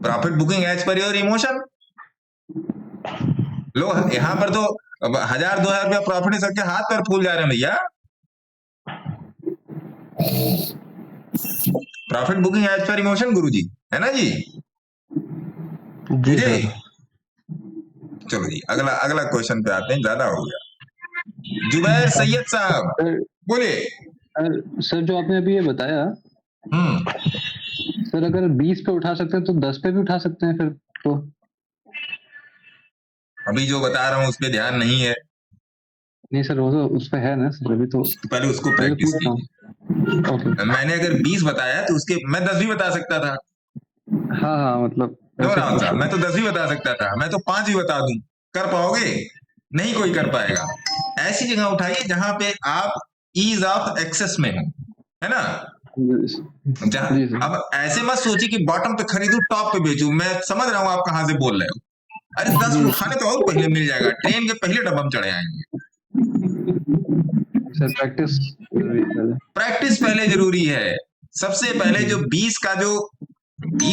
Profit booking as per your emotion. लो यहाँ पर तो 1000-2000 रुपया प्रॉफिट है, सबके हाथ पर फूल जा रहे हैं भैया। Profit booking as per emotion गुरुजी, है ना जी? जी सर। चलो जी, अगला क्वेश्चन पे आते हैं, ज्यादा हो गया। जुबैर सैयद साहब बोलिए। सर जो आपने अभी ये बताया, सर अगर 20 पे उठा सकते हैं तो 10 पे भी उठा सकते हैं फिर तो? अभी जो बता रहा हूँ उस पे ध्यान नहीं है। नहीं सर, वो तो उस पे है ना सर, अभी तो पहले उसको प्रैक्टिस कीजिए। मैंने अगर 20 बताया तो उसके मैं 10 भी बता सकता था। हाँ मतलब राहुल साहब, मैं तो 10 भी बता सकता था, मैं तो 5 भी बता दूं। कर पाओगे? नहीं कोई कर पाएगा। ऐसी जगह उठाइए जहां पे आप ईज ऑफ एक्सेस में हो, है ना? अब ऐसे मत सोचिए कि बॉटम पे खरीदूं टॉप पे बेचूं। मैं समझ रहा हूं आप कहां से बोल रहे हो। अरे 10 उठाने तो और पहले मिल जाएगा, ट्रेन के पहले डब्बा में चढ़े आएंगे। सर प्रैक्टिस पहले जरूरी है। सबसे पहले जो 20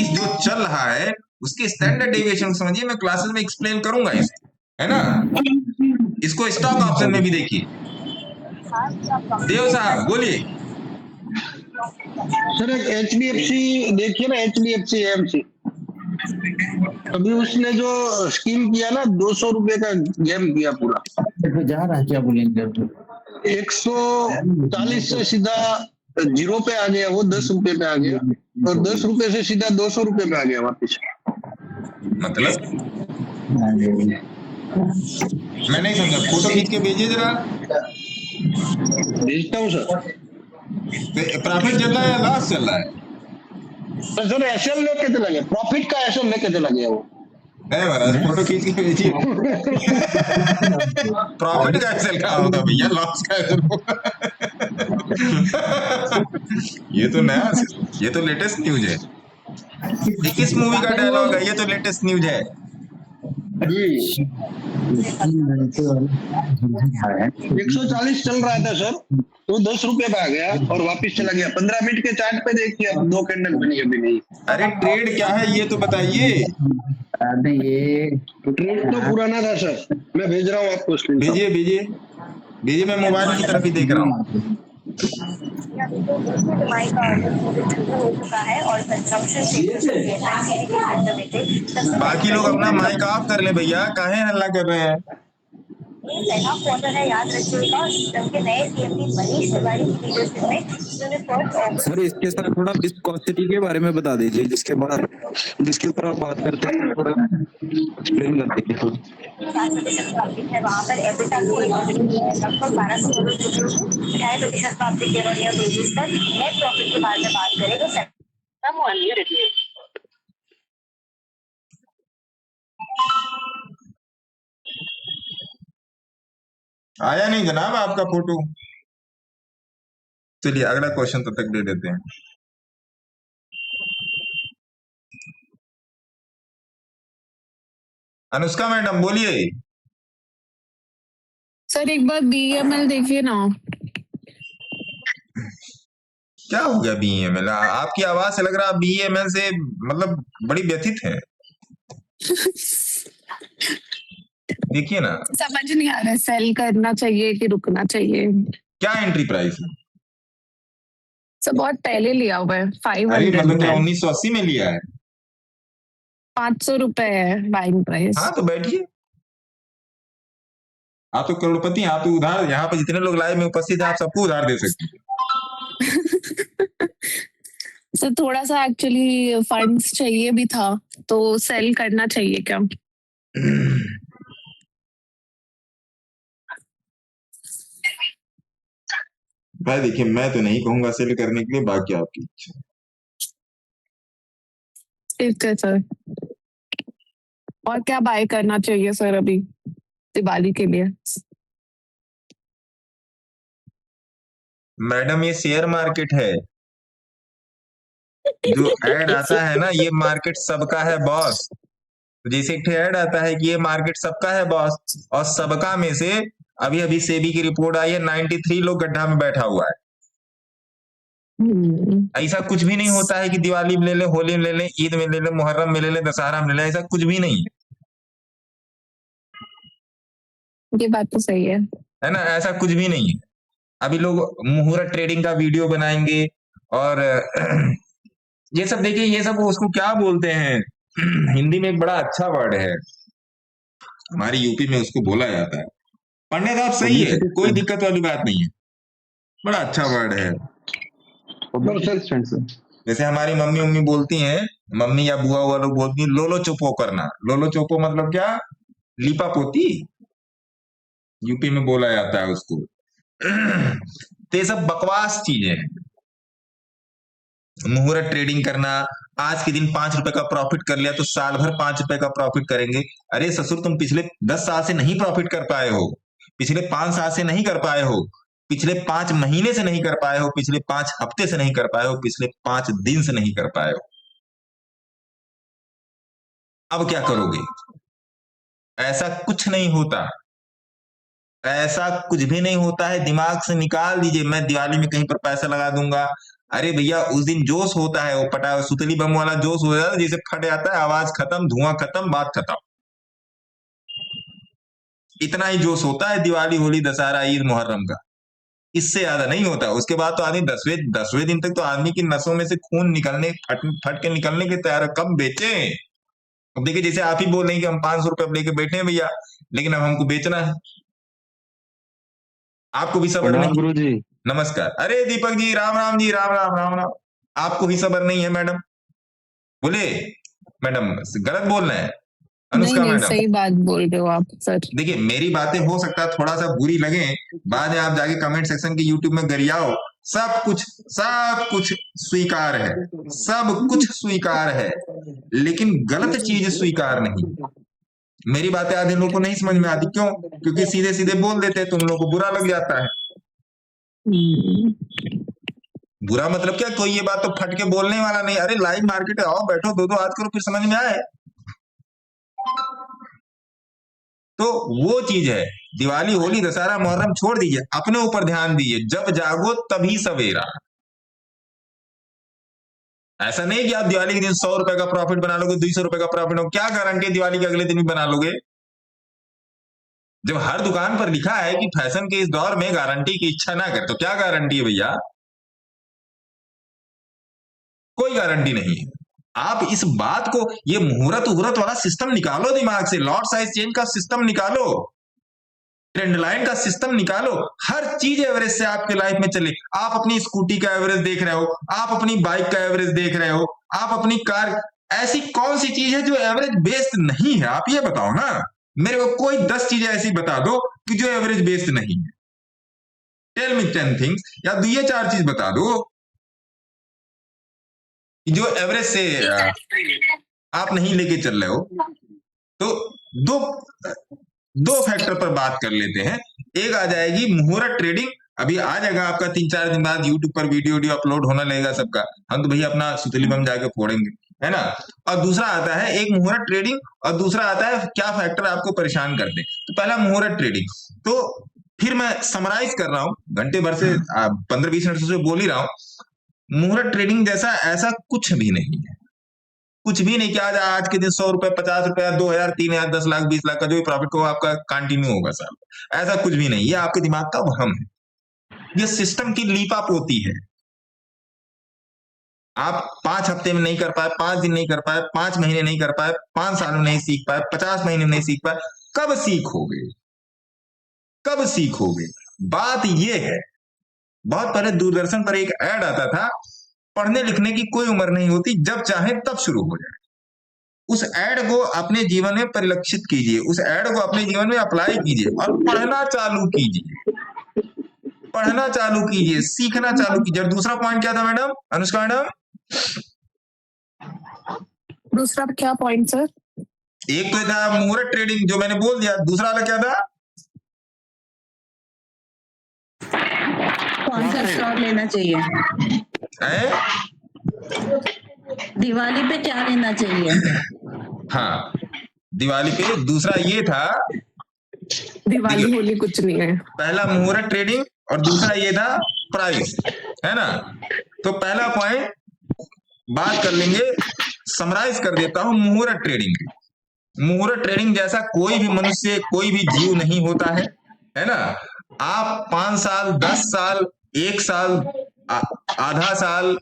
जो चल रहा है उसकी स्टैंडर्ड डेविएशन समझिए, मैं क्लासेस में एक्सप्लेन करूंगा इसको, है ना। इसको स्टॉक ऑप्शन में भी देखिए। देव साहब बोलिए। सर एक एचडीएफसी देखिए ना, एचडीएफसी एएमसी, अभी उसने जो स्कीम किया ना 200 रुपए का गेम किया पूरा, जा रहा है क्या बोलेंगे 140 से सीधा 0 पे आ गया, वो 10 रुपए पे आ गया, और 10 रुपए से सीधा 200 रुपए पे आ गया वापिस। मतलब मैं नहीं समझा, फोटो खींच के भेजिए जरा। भेजता हूँ सर। प्रॉफिट चल रहा है या लॉस चल रहा है? तो सर एसएल लेके चला गया, प्रॉफिट का एसएल लेके चला गया वो। नहीं महाराज, फोटो खींच के भेजिए। प्रॉफिट का एक्सेल क्या होगा भैया, लॉस का एक्सेल होगा। ये तो नया, ये तो लेटेस्ट न्यूज है। ये किस मूवी का डायलॉग है? ये तो लेटेस्ट न्यूज है। 140 चल रहा था सर, तो 10 रुपए पे आ गया और वापस चला गया। 15 मिनट के चार्ट पे देखिए, अब 2 कैंडल बनी अभी नहीं। अरे ट्रेड क्या है ये तो बताइए। अरे ये ट्रेड तो पुराना था सर, मैं भेज रहा हूँ आपको स्क्रीन। भेजिए भेजिए भेजिए, मैं मोबाइल की तरफ ही देख रहा हूँ। बाकी लोग अपना माइक ऑफ कर ले भैया, काहे हल्ला कर रहे हैं? याद रखिएगा, उनके नए सीएम मनीष तिवारी की लीडरशिप में इन्होंने फर्स्ट सर इसके साथ थोड़ा विस्कोसिटी के बारे में बता दीजिए, जिसके ऊपर आप बात करते हैं, थोड़ा एक्सप्लेन कर दीजिए। 4% प्रॉफिट है वहाँ पर। एबिटा लगभग 1200 करोड़, 2.5% प्रॉफिट ईयर बेसिस पर। नेट प्रॉफिट के बारे में बात करें तो आया नहीं जनाब आपका फोटो। चलिए अगला क्वेश्चन तब तक दे देते हैं। अनुष्का मैडम बोलिए। सर एक बार बीएमएल देखिए ना। क्या हो गया बीएमएल? आपकी आवाज से लग रहा है बीएमएल से मतलब बड़ी व्यथित है। देखिए ना, समझ नहीं आ रहा है, सेल करना चाहिए कि रुकना चाहिए। क्या एंट्री प्राइस है? सर बहुत पहले लिया हुआ है, 500 अरे मतलब क्या है। 1980 में लिया है? 500 रुपए है बाइंग प्राइस। हाँ तो बैठिए, आप तो करोड़पति हैं, आप तो उधार, यहाँ पर जितने लोग लाइव में उपस्थित हैं आप सबको उधार दे सकते हैं। सर थोड़ा सा एक्चुअली फंड्स चाहिए भी था, तो सेल करना चाहिए क्या? भाई देखिए, मैं तो नहीं कहूंगा सेल करने के लिए, बाकी आपकी इच्छा। ठीक है सर। और क्या बाय करना चाहिए सर अभी दिवाली के लिए? मैडम ये शेयर मार्केट है, जो ऐड आता है ना, ये मार्केट सबका है बॉस। जैसे एक ऐड आता है कि ये मार्केट सबका है बॉस, और सबका में से अभी अभी सेबी की रिपोर्ट आई है 93 लोग गड्ढा में बैठा हुआ है। ऐसा कुछ भी नहीं होता है कि दिवाली में ले ले, होली में ले ले, ईद में ले ले, मुहर्रम में ले ले, दशहरा में ले ले, ऐसा कुछ भी नहीं है। ये बात तो सही है ना, ऐसा कुछ भी नहीं है। अभी लोग मुहूर्त ट्रेडिंग का वीडियो बनाएंगे और ये सब देखिए, ये सब उसको क्या बोलते हैं, हिंदी में एक बड़ा अच्छा वर्ड है, हमारी यूपी में उसको बोला जाता है। पंडित आप सही है, कोई दिक्कत वाली बात नहीं है, बड़ा अच्छा वर्ड है। जैसे हमारी मम्मी बोलती हैं, मम्मी या बुआ हुआ लोग बोलती हैं लोलो चोपो करना। लोलो चोपो मतलब क्या? लीपा पोती, यूपी में बोला जाता है उसको। तो ये सब बकवास चीजें हैं। मुहूर्त ट्रेडिंग करना, आज के दिन 5 रुपए का प्रॉफिट कर लिया तो साल भर 5 रुपए का प्रॉफिट करेंगे। अरे ससुर, तुम पिछले 10 साल से नहीं प्रॉफिट कर पाए हो, पिछले 5 साल से नहीं कर पाए हो, पिछले 5 महीने से नहीं कर पाए हो, पिछले 5 हफ्ते से नहीं कर पाए हो, पिछले 5 दिन से नहीं कर पाए हो। अब क्या करोगे? ऐसा कुछ नहीं होता, ऐसा कुछ भी नहीं होता है। दिमाग से निकाल दीजिए, मैं दिवाली में कहीं पर पैसा लगा दूंगा। अरे भैया उस दिन जोश होता है, वो पटा सुतली बम वाला जोश हो जाता है, जैसे फट जाता है, आवाज खत्म, धुआं खत्म, बात खत्म। इतना ही जोश होता है दिवाली, होली, दशहरा, ईद, मुहर्रम का, इससे ज्यादा नहीं होता। उसके बाद तो आदमी 10वें दिन तक तो आदमी की नसों में से खून निकलने, फट के निकलने के तैयार है, कब बेचे। अब देखिए जैसे आप ही बोल रहे हैं कि हम 500 रुपए अब लेके बैठे हैं भैया, लेकिन अब हमको बेचना है, आपको भी सब्र नहीं। गुरु जी नमस्कार। अरे दीपक जी, राम राम जी, राम राम राम राम। आपको ही सब्र नहीं है मैडम? बोले मैडम गलत बोल रहे हैं। अनुष्का मैडम सही बात बोल रहे हो आप सर। देखिए मेरी बातें हो सकता है थोड़ा सा बुरी लगे, बाद में आप जाके कमेंट सेक्शन के यूट्यूब में गरियाओ, सब कुछ स्वीकार है, सब कुछ स्वीकार है, लेकिन गलत चीज स्वीकार नहीं। मेरी बातें आधे लोगों को नहीं समझ में आती, क्यों? क्योंकि सीधे सीधे बोल देते हैं, तुम लोगों को बुरा लग जाता है। बुरा मतलब क्या? कोई ये बात तो फट के बोलने वाला नहीं। अरे लाइव मार्केट है, आओ बैठो, दो आज करो, फिर समझ में आए। तो वो चीज है, दिवाली, होली, दशहरा, मुहर्रम छोड़ दीजिए, अपने ऊपर ध्यान दीजिए। जब जागो तभी सवेरा। ऐसा नहीं कि आप दिवाली के दिन 100 रुपए का प्रॉफिट बना लोगे, 200 रुपए का प्रॉफिट हो, क्या गारंटी दिवाली के अगले दिन भी बना लोगे? जब हर दुकान पर लिखा है कि फैशन के इस दौर में गारंटी की इच्छा ना कर, तो क्या गारंटी है भैया? कोई गारंटी नहीं है। आप इस बात को, ये मुहूर्त उहूर्त वाला सिस्टम निकालो दिमाग से, लॉट साइज चेंज का सिस्टम निकालो, ट्रेंड लाइन का सिस्टम निकालो, हर चीज एवरेज से आपके लाइफ में चले। आप अपनी स्कूटी का एवरेज देख रहे हो, आप अपनी बाइक का एवरेज देख रहे हो, आप अपनी कार, ऐसी कौन सी चीज है जो एवरेज बेस्ड नहीं है? आप ये बताओ ना, मेरे को कोई 10 चीजें ऐसी बता दो कि जो एवरेज बेस्ड नहीं है। टेल मी 10 थिंग्स, या ये 4 चीज बता दो जो एवरेज से आप नहीं लेके चल रहे हो। तो दो फैक्टर पर बात कर लेते हैं। एक आ जाएगी मुहूर्त ट्रेडिंग, अभी आ जाएगा आपका 3-4 दिन बाद यूट्यूब पर वीडियो अपलोड होने लगेगा सबका, हम तो भैया अपना सुतली बम जाके फोड़ेंगे, है ना। और दूसरा आता है एक मुहूर्त ट्रेडिंग, और दूसरा आता है क्या फैक्टर आपको परेशान करते हैं। तो पहला मुहूर्त ट्रेडिंग, तो फिर मैं समराइज कर रहा हूं, घंटे भर से 15-20 मिनट से बोल ही रहा हूं। मुहूर्त ट्रेडिंग जैसा ऐसा कुछ भी नहीं है, कुछ भी नहीं। क्या आज के दिन 100 रुपए, 50 रुपए, 2000, 3000, 10 लाख, 20 लाख का जो भी प्रॉफिट हो आपका कंटिन्यू होगा साल, ऐसा कुछ भी नहीं। ये आपके दिमाग का वहम है, ये सिस्टम की लीपाप होती है। आप 5 हफ्ते में नहीं कर पाए, 5 दिन नहीं कर पाए, 5 महीने नहीं कर पाए, 5 साल में नहीं सीख पाए, 50 महीने में नहीं सीख पाए, कब सीखोगे? कब सीखोगे? बात ये है, बहुत पहले दूरदर्शन पर एक ऐड आता था, पढ़ने लिखने की कोई उम्र नहीं होती, जब चाहे तब शुरू हो जाए। उस ऐड को अपने जीवन में परिलक्षित कीजिए, उस ऐड को अपने जीवन में अप्लाई कीजिए और पढ़ना चालू कीजिए, पढ़ना चालू कीजिए, सीखना चालू कीजिए। दूसरा पॉइंट क्या था मैडम, अनुष्का मैडम? दूसरा क्या पॉइंट सर? एक तो था मुहूर्त ट्रेडिंग जो मैंने बोल दिया, दूसरा वाला क्या था? कौन सा स्टॉक लेना चाहिए? दिवाली पे क्या लेना चाहिए? हाँ दिवाली पे। दूसरा ये था, दिवाली होली कुछ नहीं है। पहला मुहूर्त ट्रेडिंग और दूसरा ये था प्राइस, है ना। तो पहला पॉइंट बात कर लेंगे, समराइज कर देता हूं मुहूर्त ट्रेडिंग की। मुहूर्त ट्रेडिंग जैसा कोई भी मनुष्य, कोई भी जीव नहीं होता है ना। आप 5 साल, 10 साल, 1 साल, आधा साल,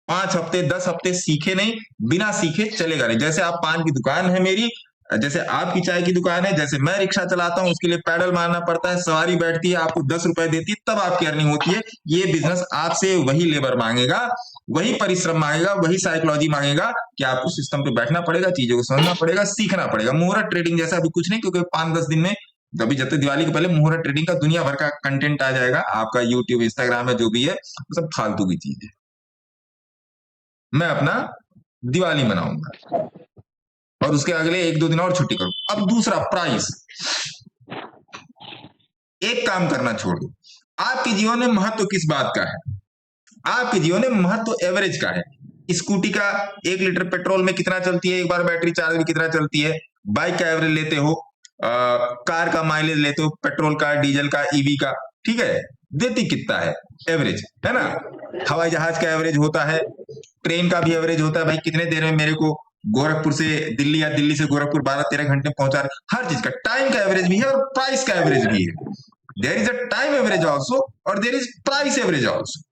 5 हफ्ते, 10 हफ्ते सीखे नहीं, बिना सीखे चलेगा नहीं। जैसे आप पान की दुकान है मेरी, जैसे आपकी चाय की दुकान है, जैसे मैं रिक्शा चलाता हूं, उसके लिए पैडल मारना पड़ता है, सवारी बैठती है, आपको 10 रुपए देती है, तब आपकी अर्निंग होती है। ये बिजनेस आपसे वही लेबर मांगेगा, वही परिश्रम मांगेगा, वही साइकोलॉजी मांगेगा कि आपको सिस्टम पे बैठना पड़ेगा, चीजों को समझना पड़ेगा, सीखना पड़ेगा। मुहूर्त ट्रेडिंग जैसा अभी कुछ नहीं, क्योंकि 5-10 दिन में, अभी जब तक दिवाली के पहले मुहूर्त ट्रेडिंग का दुनिया भर का कंटेंट आ जाएगा, आपका यूट्यूब, इंस्टाग्राम है, जो भी है, वो सब फालतू की चीज है। मैं अपना दिवाली मनाऊंगा और उसके अगले 1-2 दिन और छुट्टी करूं। अब दूसरा प्राइस, एक काम करना छोड़ दो। आपके जीवन में महत्व किस बात का है? आपके जीवन में महत्व एवरेज का है। स्कूटी का 1 लीटर पेट्रोल में कितना चलती है, एक बार बैटरी चार्ज में कितना चलती है, बाइक का एवरेज लेते हो, कार का माइलेज लेते हो, पेट्रोल का, डीजल का, ईवी का, ठीक है। देती कितना है एवरेज, है ना। हवाई जहाज का एवरेज होता है, ट्रेन का भी एवरेज होता है, भाई कितने देर में मेरे को गोरखपुर से दिल्ली या दिल्ली से गोरखपुर 12-13 घंटे में पहुंचा रहे, हर चीज का टाइम का एवरेज भी है और प्राइस का एवरेज भी है। There is a time average also और there is price average also.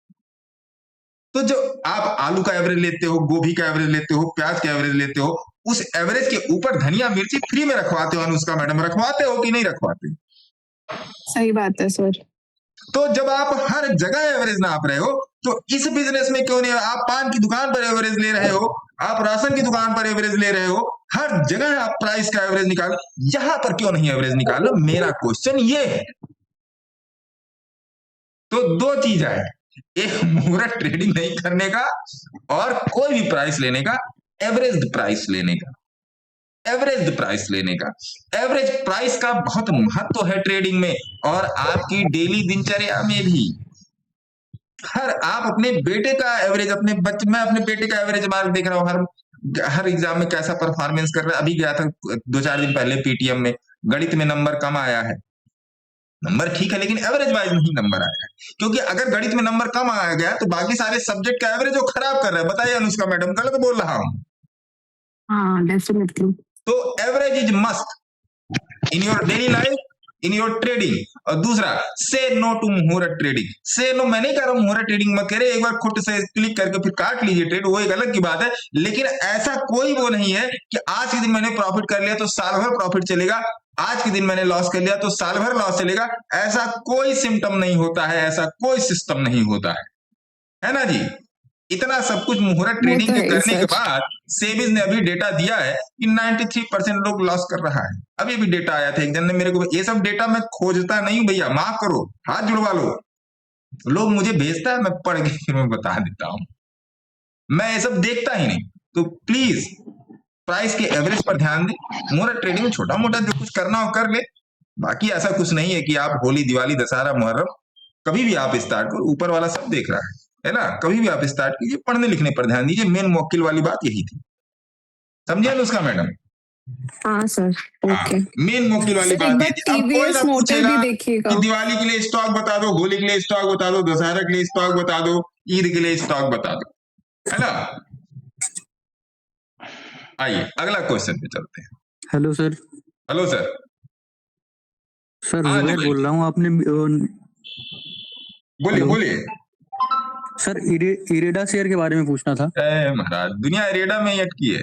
तो जो आप आलू का एवरेज लेते हो, गोभी का एवरेज लेते हो, प्याज का एवरेज लेते हो, उस एवरेज के ऊपर धनिया मिर्ची फ्री में रखवाते हो अनुष्का मैडम, रखवाते हो कि नहीं रखवाते? सही बात है सर। तो जब आप हर जगह एवरेज नाप रहे हो तो इस बिजनेस में क्यों नहीं? आप पान की दुकान पर एवरेज ले रहे हो, आप राशन की दुकान पर एवरेज ले रहे हो, हर जगह आप प्राइस का एवरेज निकालो, यहां पर क्यों नहीं एवरेज निकालो? मेरा क्वेश्चन ये है। तो दो चीज है, एक मुहूर्त ट्रेडिंग नहीं करने का और कोई भी प्राइस लेने का, एवरेज प्राइस लेने का, एवरेज प्राइस लेने का। एवरेज प्राइस का बहुत महत्व है ट्रेडिंग में और आपकी डेली दिनचर्या में भी। हर आप अपने बेटे का एवरेज, मैं अपने बेटे का एवरेज मार्क देख रहा हूँ, हर एग्जाम में कैसा परफॉर्मेंस कर रहा है। अभी गया था 2-4 दिन पहले पीटीएम में, गणित में नंबर कम आया है। नंबर ठीक है लेकिन एवरेज वाइज नहीं नंबर आया है, क्योंकि अगर गणित में नंबर कम आ गया तो बाकी सारे सब्जेक्ट का एवरेज वो खराब कर रहा है। बताइए अनुष्का मैडम, गलत बोल रहा हूँ? हाँ डेफिनेटली। तो average is must in your daily life, in your trading. और दूसरा, से नो टू मुहूर्त ट्रेडिंग। से नो, मैं नहीं कह रहा हूं मुहूर्त ट्रेडिंग मत करे, एक बार खुद से क्लिक करके फिर काट लीजिए ट्रेड, वो एक अलग की बात है। लेकिन ऐसा कोई वो नहीं है कि आज के दिन मैंने प्रॉफिट कर लिया तो साल भर प्रॉफिट चलेगा, आज के दिन मैंने लॉस कर लिया तो साल भर लॉस चलेगा। ऐसा कोई सिम्टम नहीं होता है, ऐसा कोई सिस्टम नहीं होता है ना जी। इतना सब कुछ मुहूर्त ट्रेडिंग के करने के बाद सेबीज ने अभी डेटा दिया है कि 93% लोग लॉस कर रहा है। अभी भी डेटा आया था, एक जन ने मेरे को, ये सब डेटा मैं खोजता नहीं हूं भैया, माफ करो, हाथ जुड़वा लो। लोग मुझे भेजता है, मैं पढ़ के फिर मैं बता देता हूं, मैं ये सब देखता ही नहीं। तो प्लीज प्राइस के एवरेज पर ध्यान दें। मुहूर्त ट्रेडिंग छोटा मोटा जो कुछ करना हो कर ले, बाकी ऐसा कुछ नहीं है कि आप होली, दिवाली, दशहरा, मुहर्रम कभी भी आप स्टार्ट करो, ऊपर वाला सब देख रहा है ना। कभी भी आप स्टार्ट कीजिए, पढ़ने लिखने पर ध्यान दीजिए। मेन मुवक्किल वाली बात यही थी, समझे अनुष्का मैडम? हाँ सर, ओके। मेन मुवक्किल वाली बात ये थी। अब कोई ना पूछेगा कि देखिएगा। दिवाली के लिए स्टॉक बता दो, होली के लिए स्टॉक बता दो, दशहरा के लिए स्टॉक बता दो, ईद के लिए स्टॉक बता दो, है ना। आइए अगला क्वेश्चन पे चलते हैं। Hello sir. Hello sir. Sir हाँ, मैं बोल रहा हूँ, आपने बोलिए बोलिए सर इरेडा शेयर के बारे में पूछना था। महाराज, दुनिया इरेडा में ही अटकी है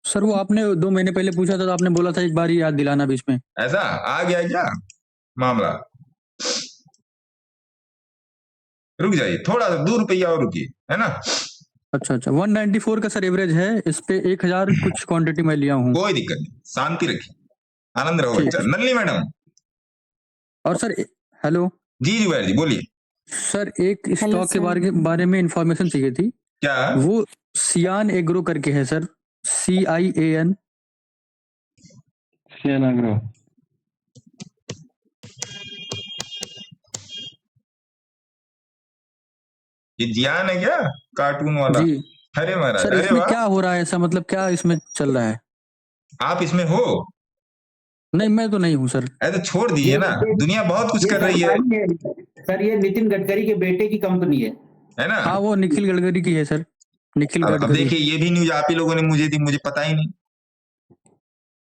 सर। वो आपने 2 महीने पहले पूछा था तो आपने बोला था एक बार याद दिलाना बीच में। ऐसा आ गया क्या मामला? रुक जाइए थोड़ा सा, 2 रुपया और रुकिए, है ना। अच्छा 194 का सर एवरेज है, इस पे 1000 कुछ क्वांटिटी में लिया हूँ। कोई दिक्कत नहीं, शांति रखिए, आनंद रहो बच्चा। नलिनी मैडम। और सर हेलो जी जुबैर जी बोलिए। सर एक स्टॉक के बारे में इंफॉर्मेशन चाहिए थी। क्या? वो सियान एग्रो करके है सर, CIAN। सियान एग्रो। ये जियान है क्या, कार्टून वाला? जी अरे महाराज, सर, अरे इसमें वाह। क्या हो रहा है ऐसा, मतलब क्या इसमें चल रहा है? आप इसमें हो? नहीं मैं तो नहीं हूँ सर। ऐसे छोड़ दीजिए ना, दुनिया बहुत कुछ कर रही है। सर ये नितिन गडकरी के बेटे की कंपनी है ना। हाँ वो निखिल गडकरी की है सर, निखिल अब गडकरी। देखिए ये भी न्यूज आप ही लोगों ने मुझे दी, मुझे पता ही नहीं।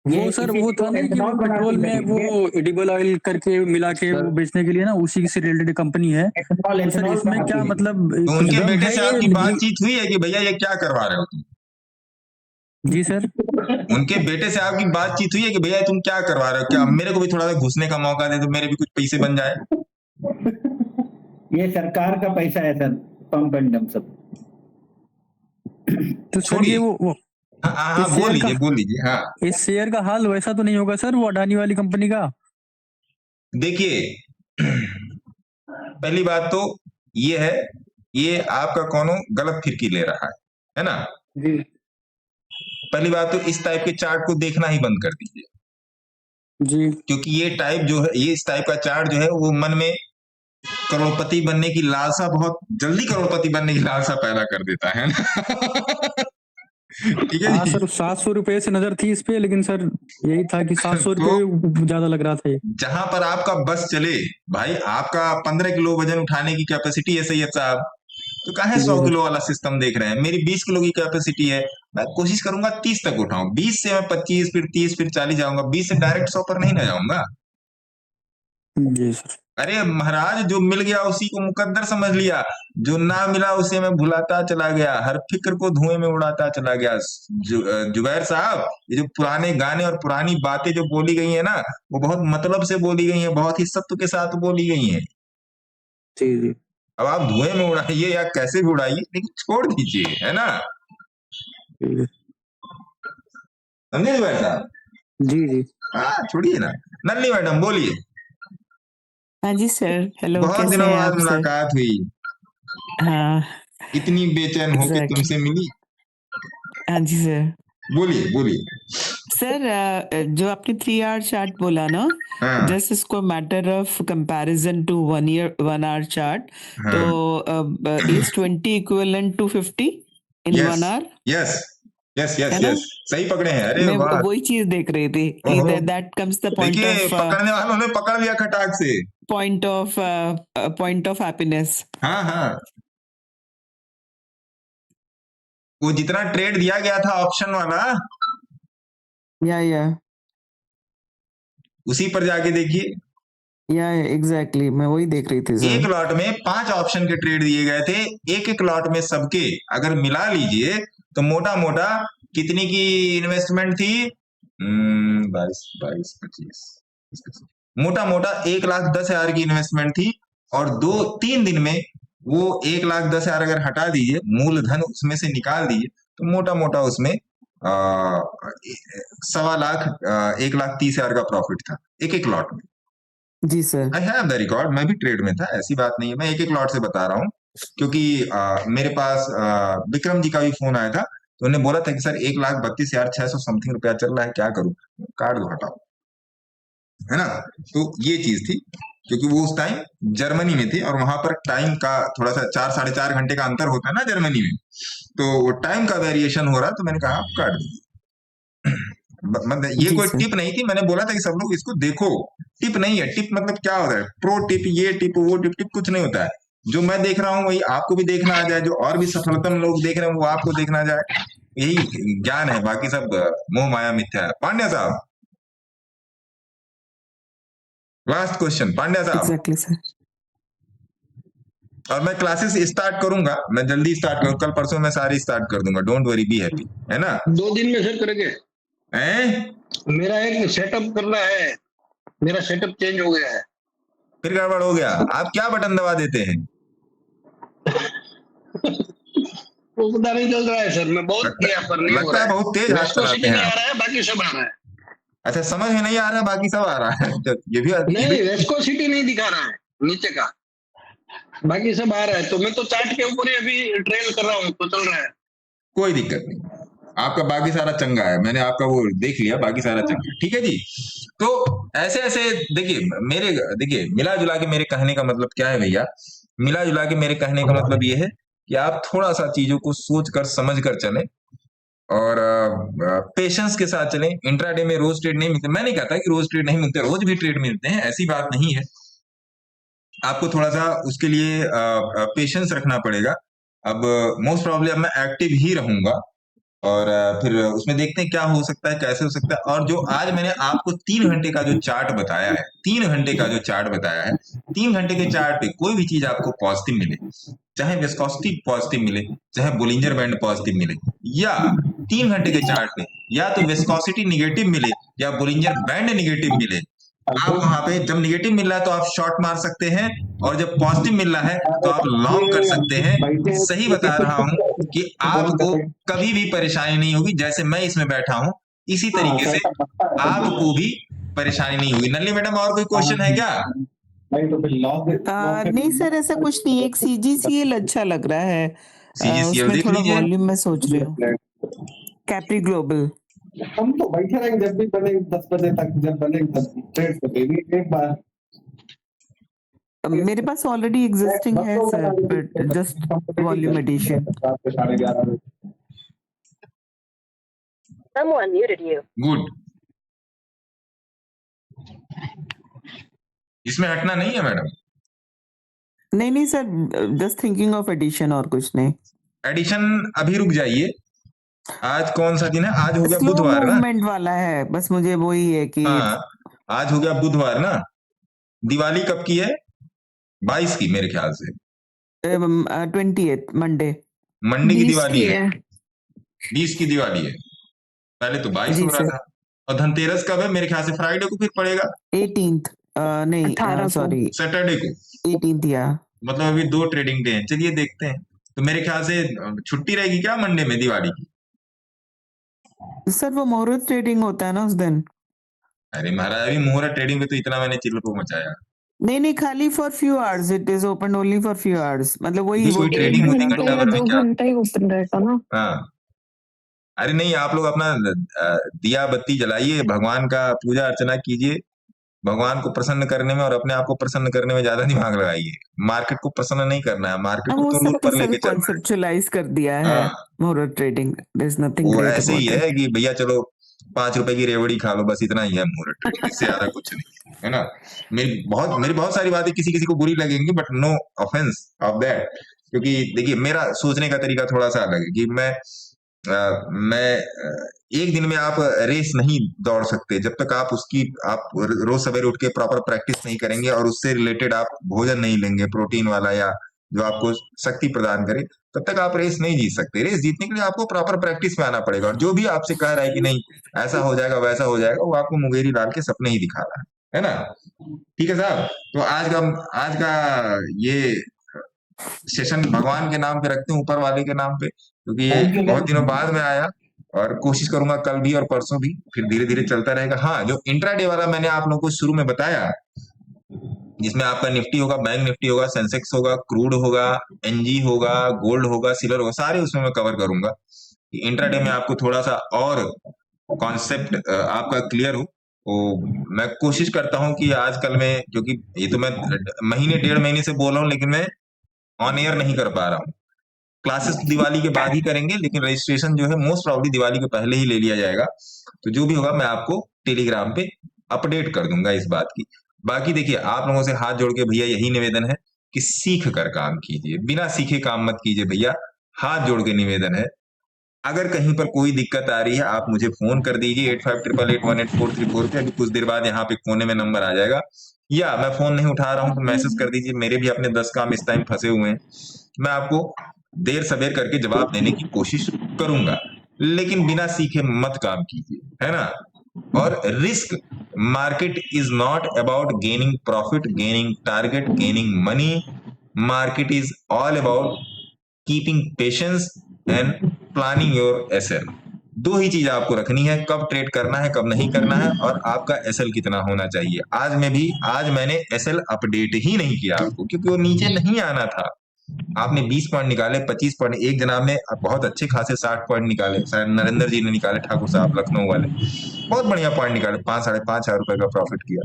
वो सर वो था नहीं कि वो पेट्रोल में वो एडिबल ऑयल करके मिला के वो बेचने के लिए ना, उसी से रिलेटेड कंपनी है। तो सर इसमें क्या मतलब, तो उनके दम बेटे है से ये? आपकी बातचीत हुई है कि भैया ये क्या करवा रहे हो तुम? जी सर। उनके बेटे से आपकी बातचीत हुई है कि भैया तुम क्या करवा रहे हो, क्या मेरे को भी थोड़ा सा घुसने का मौका दे तो मेरे भी कुछ पैसे बन जाए? ये सरकार का पैसा है सर, पंप एंड डंप सब। तो छोड़िए वो हाँ बोल लीजिए। हाँ इस शेयर का हाल वैसा तो नहीं होगा सर, वो अडानी वाली कंपनी का? देखिए पहली बात तो ये है, ये आपका कौनो गलत फिरकी ले रहा है ना जी। पहली बात तो इस टाइप के चार्ट को देखना ही बंद कर दीजिए जी, क्योंकि ये टाइप जो है, ये इस टाइप का चार्ट जो है वो मन में करोड़पति बनने की लालसा, बहुत जल्दी करोड़पति बनने की लालसा पैदा कर देता है ना ठीक है हाँ जी। सर 700 रुपए से नजर थी इस पे, लेकिन सर यही था कि 700 रुपए ज्यादा लग रहा था ये। जहां पर आपका बस चले भाई, आपका 15 किलो वजन उठाने की कैपेसिटी है सैयद साहब, तो काहे 100 किलो वाला सिस्टम देख रहे हैं। मेरी 20 किलो की कैपेसिटी है, मैं कोशिश करूंगा 30 तक उठाऊं, 20 से मैं 25 फिर 30 फिर 40 जाऊंगा, 20 से डायरेक्ट 100 पर नहीं ना जाऊंगा। जी सर। अरे महाराज, जो मिल गया उसी को मुकद्दर समझ लिया, जो ना मिला उसे मैं भुलाता चला गया, हर फिक्र को धुएं में उड़ाता चला गया। जुबैर साहब, ये जो पुराने गाने और पुरानी बातें जो बोली गई है ना, वो बहुत मतलब से बोली गई है, बहुत ही सत्व के साथ बोली गई है। जी जी। अब आप धुएं में उड़ाइए या कैसे भी उड़ाइए, लेकिन छोड़ दीजिए, है ना, समझे जुबैर साहब? जी जी। हाँ छोड़िए ना। नन्नी मैडम बोलिए। हाँ जी सर, हेलो, बहुत कैसे दिनों हैं बाद आप सर? मुलाकात हुई, हाँ इतनी बेचैन होके एग्जैक्टली। तुमसे मिली। हाँ जी सर। बोलिए बोलिए। सर जो आपने 3 आवर चार्ट बोला ना, हाँ जस्ट इसको matter of comparison to 1 hour chart, हाँ। तो is 20 equivalent to 50 in yes 1 hour, yes yes yes है ना? यस, सही पकड़े हैं। अरे मैं वाह, वही चीज देख रही थी कि ओहो, दैट कम्स द पॉइंट देखिए ऑफ पकड़ने वालों ने पकड़ लिया खटाक से। Point of happiness. हाँ हाँ, वो जितना ट्रेड दिया गया था ऑप्शन वाला, या उसी पर जाके देखिए। एग्जैक्टली, मैं वही देख रही थी एक सर। लॉट में 5 ऑप्शन के ट्रेड दिए गए थे, एक एक लॉट में सबके अगर मिला लीजिए तो मोटा मोटा कितनी की इन्वेस्टमेंट थी? 22 22 25, मोटा मोटा 1,10,000 की इन्वेस्टमेंट थी। और 2-3 दिन में वो 1,10,000 अगर हटा दीजिए, मूलधन उसमें से निकाल दीजिए, तो मोटा मोटा उसमें 1.25 लाख 1,30,000 का प्रॉफिट था एक एक लॉट में। जी सर। आई हैव द रिकॉर्ड, मैं भी ट्रेड में था, ऐसी बात नहीं है। मैं एक एक लॉट से बता रहा हूँ, क्योंकि मेरे पास विक्रम जी का भी फोन आया था, तो उन्होंने बोला था कि सर 1,32,600 समथिंग रुपया चल रहा है, क्या करूं? काट दो, हटाओ, है ना। तो ये चीज थी, क्योंकि वो उस टाइम जर्मनी में थे और वहां पर टाइम का थोड़ा सा 4-4.5 घंटे का अंतर होता है ना जर्मनी में, तो वो टाइम का वेरिएशन हो रहा, तो मैंने कहा आप काट दीजिए। मतलब ये जी कोई सर। टिप नहीं थी, मैंने बोला था कि सब लोग इसको देखो। टिप नहीं है, टिप मतलब क्या होता है, प्रो टिप, ये टिप वो टिप, टिप कुछ नहीं होता है। जो मैं देख रहा हूँ वही आपको भी देखना आ जाए, जो और भी सफलतम लोग देख रहे हैं वो आपको देखना जाए, यही ज्ञान है, बाकी सब मोह माया मिथ्या है। पांड्या साहब, लास्ट क्वेश्चन, पांड्या साहब। Exactly sir. और मैं क्लासेस स्टार्ट करूंगा, मैं जल्दी स्टार्ट करूँ, कल परसों मैं सारी स्टार्ट कर दूंगा, डोंट वरी, बी हैप्पी, है ना। 2 दिन में सर करेंगे। मेरा एक सेटअप करना है, मेरा सेटअप चेंज हो गया है। फिर गड़बड़ हो गया, आप क्या बटन दबा देते हैं? वो पता नहीं चल रहा है सर, मैं बहुत किया पर नहीं हो लगता रहा है बहुत तेज हाथ विस्कोसिटी चलाते हैं नहीं आ आप। रहा है, बाकी सब आ रहा है। अच्छा, समझ में नहीं आ रहा, बाकी सब आ रहा है। तो ये भी नहीं, विस्कोसिटी नहीं दिखा रहा है नीचे का, बाकी सब आ रहा है। तो मैं तो चार्ट के ऊपर ही अभी ट्रेल कर रहा हूँ, तो चल रहा है। कोई दिक्कत नहीं, आपका बाकी सारा चंगा है, मैंने आपका वो देख लिया, बाकी सारा चंगा है, ठीक है जी। तो ऐसे ऐसे देखिए मिला जुला के मेरे कहने का मतलब क्या है भैया, मिला जुला के मेरे कहने का मतलब ये है कि आप थोड़ा सा चीजों को सोच कर समझ कर चलें और पेशेंस के साथ चलें। इंट्राडे में रोज ट्रेड नहीं मिलते, मैं नहीं कहता कि रोज ट्रेड नहीं मिलते, रोज भी ट्रेड मिलते हैं, ऐसी बात नहीं है। आपको थोड़ा सा उसके लिए पेशेंस रखना पड़ेगा। अब मोस्ट प्रॉब्ली अब मैं एक्टिव ही रहूंगा और फिर उसमें देखते हैं क्या हो सकता है, कैसे हो सकता है। और जो आज मैंने आपको 3 घंटे का जो चार्ट बताया है, 3 घंटे का जो चार्ट बताया है, 3 घंटे के चार्ट पे कोई भी चीज आपको पॉजिटिव मिले, चाहे विस्कोसिटी पॉजिटिव मिले, चाहे बोलिंजर बैंड पॉजिटिव मिले, या 3 घंटे के चार्ट पे या तो विस्कोसिटी निगेटिव मिले या बोलिंजर बैंड निगेटिव मिले, आप वहां पे जब निगेटिव मिल रहा है तो आप शॉर्ट मार सकते हैं, और जब पॉजिटिव मिल रहा है तो आप लॉन्ग कर सकते हैं। सही बता रहा हूं कि आपको कभी भी परेशानी नहीं होगी, जैसे मैं इसमें बैठा हूं इसी तरीके से आपको भी परेशानी नहीं होगी। नल्ली मैडम, और कोई क्वेश्चन है क्या? नहीं सर, ऐसा कुछ नहीं, एक CGCL अच्छा लग रहा है, CGCL उसमें देख थोड़ा लीजिए। वॉल्यूम मैं सोच रही हूँ। कैप्री ग्लोबल। हम तो बैठे रहेंगे, जब भी बने 10 बजे तक, जब बने तब ट्रेड करेंगे एक बार। मेरे पास ऑलरेडी एग्जिस्टिंग है sir, but just volume addition. 11:30 Someone muted you. Good, इसमें हटना नहीं है मैडम। नहीं नहीं sir, just thinking of addition और कुछ नहीं। एडिशन अभी रुक जाइए, आज कौन सा दिन है? आज हो गया स्लो बुधवार ना। मूवमेंट वाला है, बस मुझे वही है कि हाँ, आज हो गया बुधवार ना। दिवाली कब की है? 22 की मेरे ख्याल से। 28 मंडे। मंडे की 20 दिवाली की है, है। 20 की दिवाली है। पहले तो 22 जी हो रहा सर। था। और धनतेरस कब है? मेरे ख्याल से फ्राइडे को फिर पड़ेगा, 18th नहीं 18 को। सॉरी सैटरडे को। 18th या मतलब अभी 2 ट्रेडिंग डे हैं। चलिए देखते हैं। तो मेरे ख्याल से छुट्टी रहेगी क्या मंडे में दिवाली की? सर वो मुहूर्त ट्रेडिंग होता है ना उस दिन। अरे महाराज, अभी मुहूर्त ट्रेडिंग में तो इतना मैंने चिल्ल को मचाया। नहीं नहीं, खाली for few hours, it is open only for few hours, मतलब वही अभी कोई ट्रेडिंग होती घंटा। घंटा भर में क्या? घंटा ही ओपन रहता ना। हाँ, अरे नहीं, आप लोग अपना दिया बत्ती जलाइए, भगवान का पूजा अर्चना कीजिए, भगवान को प्रसन्न करने में और अपने आप को प्रसन्न करने में ज्यादा दिमाग लगाइए। मार्केट को प्रसन्न नहीं करना है, मार्केट को वो तो सब ऊपर तो लेके सब चलना है। कॉन्सेप्चुअलाइज कर दिया है हाँ, मुहूर्त ट्रेडिंग, देयर इज नथिंग वो ग्रेट ऐसे ही अबाउट है इट। कि भैया चलो 5 रुपए की रेवड़ी खा लो, बस इतना ही है मुहूर्त ट्रेडिंग, इससे ज्यादा कुछ नहीं है ना। मेरी बहुत सारी बातें किसी किसी को बुरी लगेंगी, but no offence of that, क्योंकि देखिए मेरा सोचने का तरीका थोड़ा सा अलग है कि मैं एक दिन में आप रेस नहीं दौड़ सकते जब तक आप रोज सवेरे उठ के प्रॉपर प्रैक्टिस नहीं करेंगे और उससे रिलेटेड आप भोजन नहीं लेंगे प्रोटीन वाला या जो आपको शक्ति प्रदान करे, तब तक आप रेस नहीं जीत सकते। रेस जीतने के लिए आपको प्रॉपर प्रैक्टिस में आना पड़ेगा। और जो भी आपसे कह रहा है कि नहीं ऐसा हो जाएगा वैसा हो जाएगा, वो आपको मुंगेरी डाल के सपने ही दिखा रहा है ना। ठीक है साहब, तो आज का ये सेशन भगवान के नाम पे रखते हैं, ऊपर वाले के नाम पे, क्योंकि ये बहुत दिनों बाद में आया और कोशिश करूंगा कल भी और परसों भी, फिर धीरे धीरे चलता रहेगा। हाँ, जो इंट्राडे वाला मैंने आप लोगों को शुरू में बताया, जिसमें आपका निफ्टी होगा, बैंक निफ्टी होगा, सेंसेक्स होगा, क्रूड होगा, एनजी होगा, गोल्ड होगा, सिल्वर होगा, सारे उसमें मैं कवर करूंगा। इंट्राडे में आपको थोड़ा सा और कॉन्सेप्ट आपका क्लियर हो, तो मैं कोशिश करता हूं कि आजकल में, क्योंकि ये तो मैं डेढ़ महीने से बोल रहा हूँ, लेकिन मैं ऑन एयर नहीं कर पा रहा हूँ। क्लासेस तो दिवाली के बाद ही करेंगे, लेकिन रजिस्ट्रेशन जो है मोस्ट प्रॉब्ली दिवाली के पहले ही ले लिया जाएगा। तो जो भी होगा मैं आपको टेलीग्राम पे अपडेट कर दूंगा इस बात की। बाकी देखिए, आप लोगों से हाथ जोड़ के भैया यही निवेदन है कि सीख कर काम कीजिए, बिना सीखे काम मत कीजिए भैया, हाथ जोड़ के निवेदन है। अगर कहीं पर कोई दिक्कत आ रही है आप मुझे फोन कर दीजिए 8588188434 पे। अभी कुछ देर बाद यहाँ पे कोने में नंबर आ जाएगा, या मैं फोन नहीं उठा रहा हूँ तो मैसेज कर दीजिए। मेरे भी अपने 10 काम इस टाइम फंसे हुए हैं, मैं आपको देर सवेर करके जवाब देने की कोशिश करूंगा, लेकिन बिना सीखे मत काम कीजिए, है ना। और risk market is not about gaining profit, gaining target, gaining money. Market is all about keeping patience and planning your SL. 2 ही चीज आपको रखनी है, कब ट्रेड करना है, कब नहीं करना है, और आपका एसएल कितना होना चाहिए। आज मैंने एसएल अपडेट ही नहीं किया आपको, क्योंकि वो नीचे नहीं आना था। आपने 20 पॉइंट निकाले, 25 पॉइंट, एक जनाब ने बहुत अच्छे खासे 60 पॉइंट निकाले, शायद नरेंद्र जी ने निकाले, ठाकुर साहब लखनऊ वाले, बहुत बढ़िया पॉइंट निकाले, 5-5.5 हजार रुपए का प्रॉफिट किया।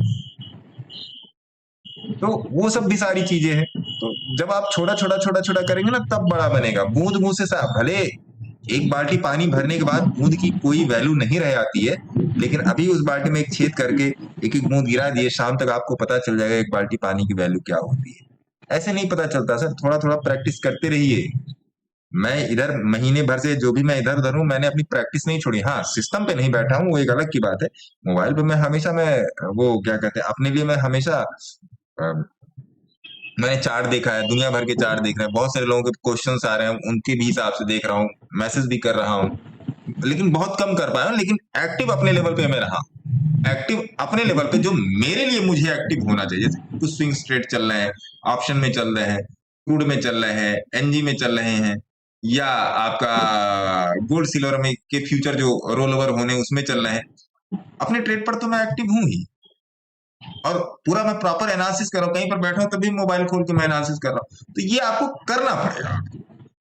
तो वो सब भी सारी चीजें हैं। तो जब आप छोटा छोटा करेंगे ना, तब बड़ा बनेगा। बूंद बूंद से भले एक बाल्टी पानी भरने के बाद बूंद की कोई वैल्यू नहीं रह जाती है, लेकिन अभी उस बाल्टी में एक छेद करके एक एक बूंद गिरा दिए, शाम तक आपको पता चल जाएगा एक बाल्टी पानी की वैल्यू क्या होती है। ऐसे नहीं पता चलता सर, थोड़ा प्रैक्टिस करते रहिए। मैं इधर महीने भर से जो भी मैं इधर उधर हूँ, मैंने अपनी प्रैक्टिस नहीं छोड़ी। हाँ, सिस्टम पे नहीं बैठा हूँ, वो एक अलग की बात है। मोबाइल पे मैं हमेशा वो क्या कहते हैं, अपने लिए मैं हमेशा मैंने चार्ट देखा है, दुनिया भर के चार्ट देख रहे हैं, बहुत सारे लोगों के क्वेश्चंस आ रहे हैं, उनके भी हिसाब से देख रहा हूँ, मैसेज भी कर रहा हूँ, लेकिन बहुत कम कर पाया हूँ। लेकिन एक्टिव अपने लेवल पे मैं रहा, एक्टिव अपने लेवल पे, जो मेरे लिए मुझे एक्टिव होना चाहिए। जैसे कुछ स्विंग ट्रेड चल रहे हैं, ऑप्शन में चल रहे हैं, क्रूड में चल रहे हैं, एनजी में चल रहे हैं, या आपका गोल्ड सिल्वर में के फ्यूचर जो रोल ओवर होने उसमें चल रहे हैं, अपने ट्रेड पर तो मैं एक्टिव हूं ही, और पूरा मैं प्रॉपर एनालिसिस कर रहा हूँ। कहीं पर बैठा हूं तभी मोबाइल खोल के मैं एनालिसिस कर रहा हूँ। तो ये आपको करना पड़ेगा।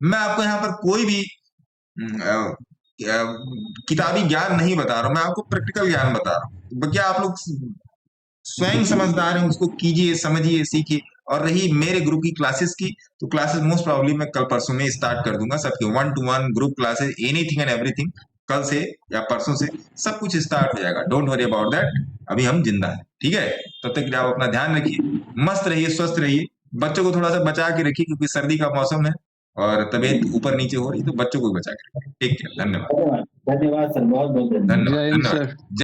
मैं आपको यहाँ पर कोई भी किताबी ज्ञान नहीं बता रहा हूँ, मैं आपको प्रैक्टिकल ज्ञान बता रहा हूँ। तो क्या आप लोग स्वयं समझदार हैं, उसको कीजिए, समझिए, सीखिए। और रही मेरे ग्रुप की क्लासेस की, तो क्लासेस मोस्ट प्रॉब्ली मैं कल परसों में स्टार्ट कर दूंगा सबके 1-to-1 group classes, anything and everything कल से या परसों से सब कुछ स्टार्ट हो जाएगा। डोंट वरी अबाउट दैट, अभी हम जिंदा हैं, ठीक है। तब तक के लिए आप अपना ध्यान रखिए, मस्त रहिए, स्वस्थ रहिए, बच्चों को थोड़ा सा बचा के रखिए क्योंकि सर्दी का मौसम है और तबीयत ऊपर नीचे हो रही है, तो बच्चों को भी बचा के रखिए। ठीक है, धन्यवाद। धन्यवाद सर, बहुत बहुत धन्यवाद। धन्यवाद, जय हिंद धन्यवाद। सर।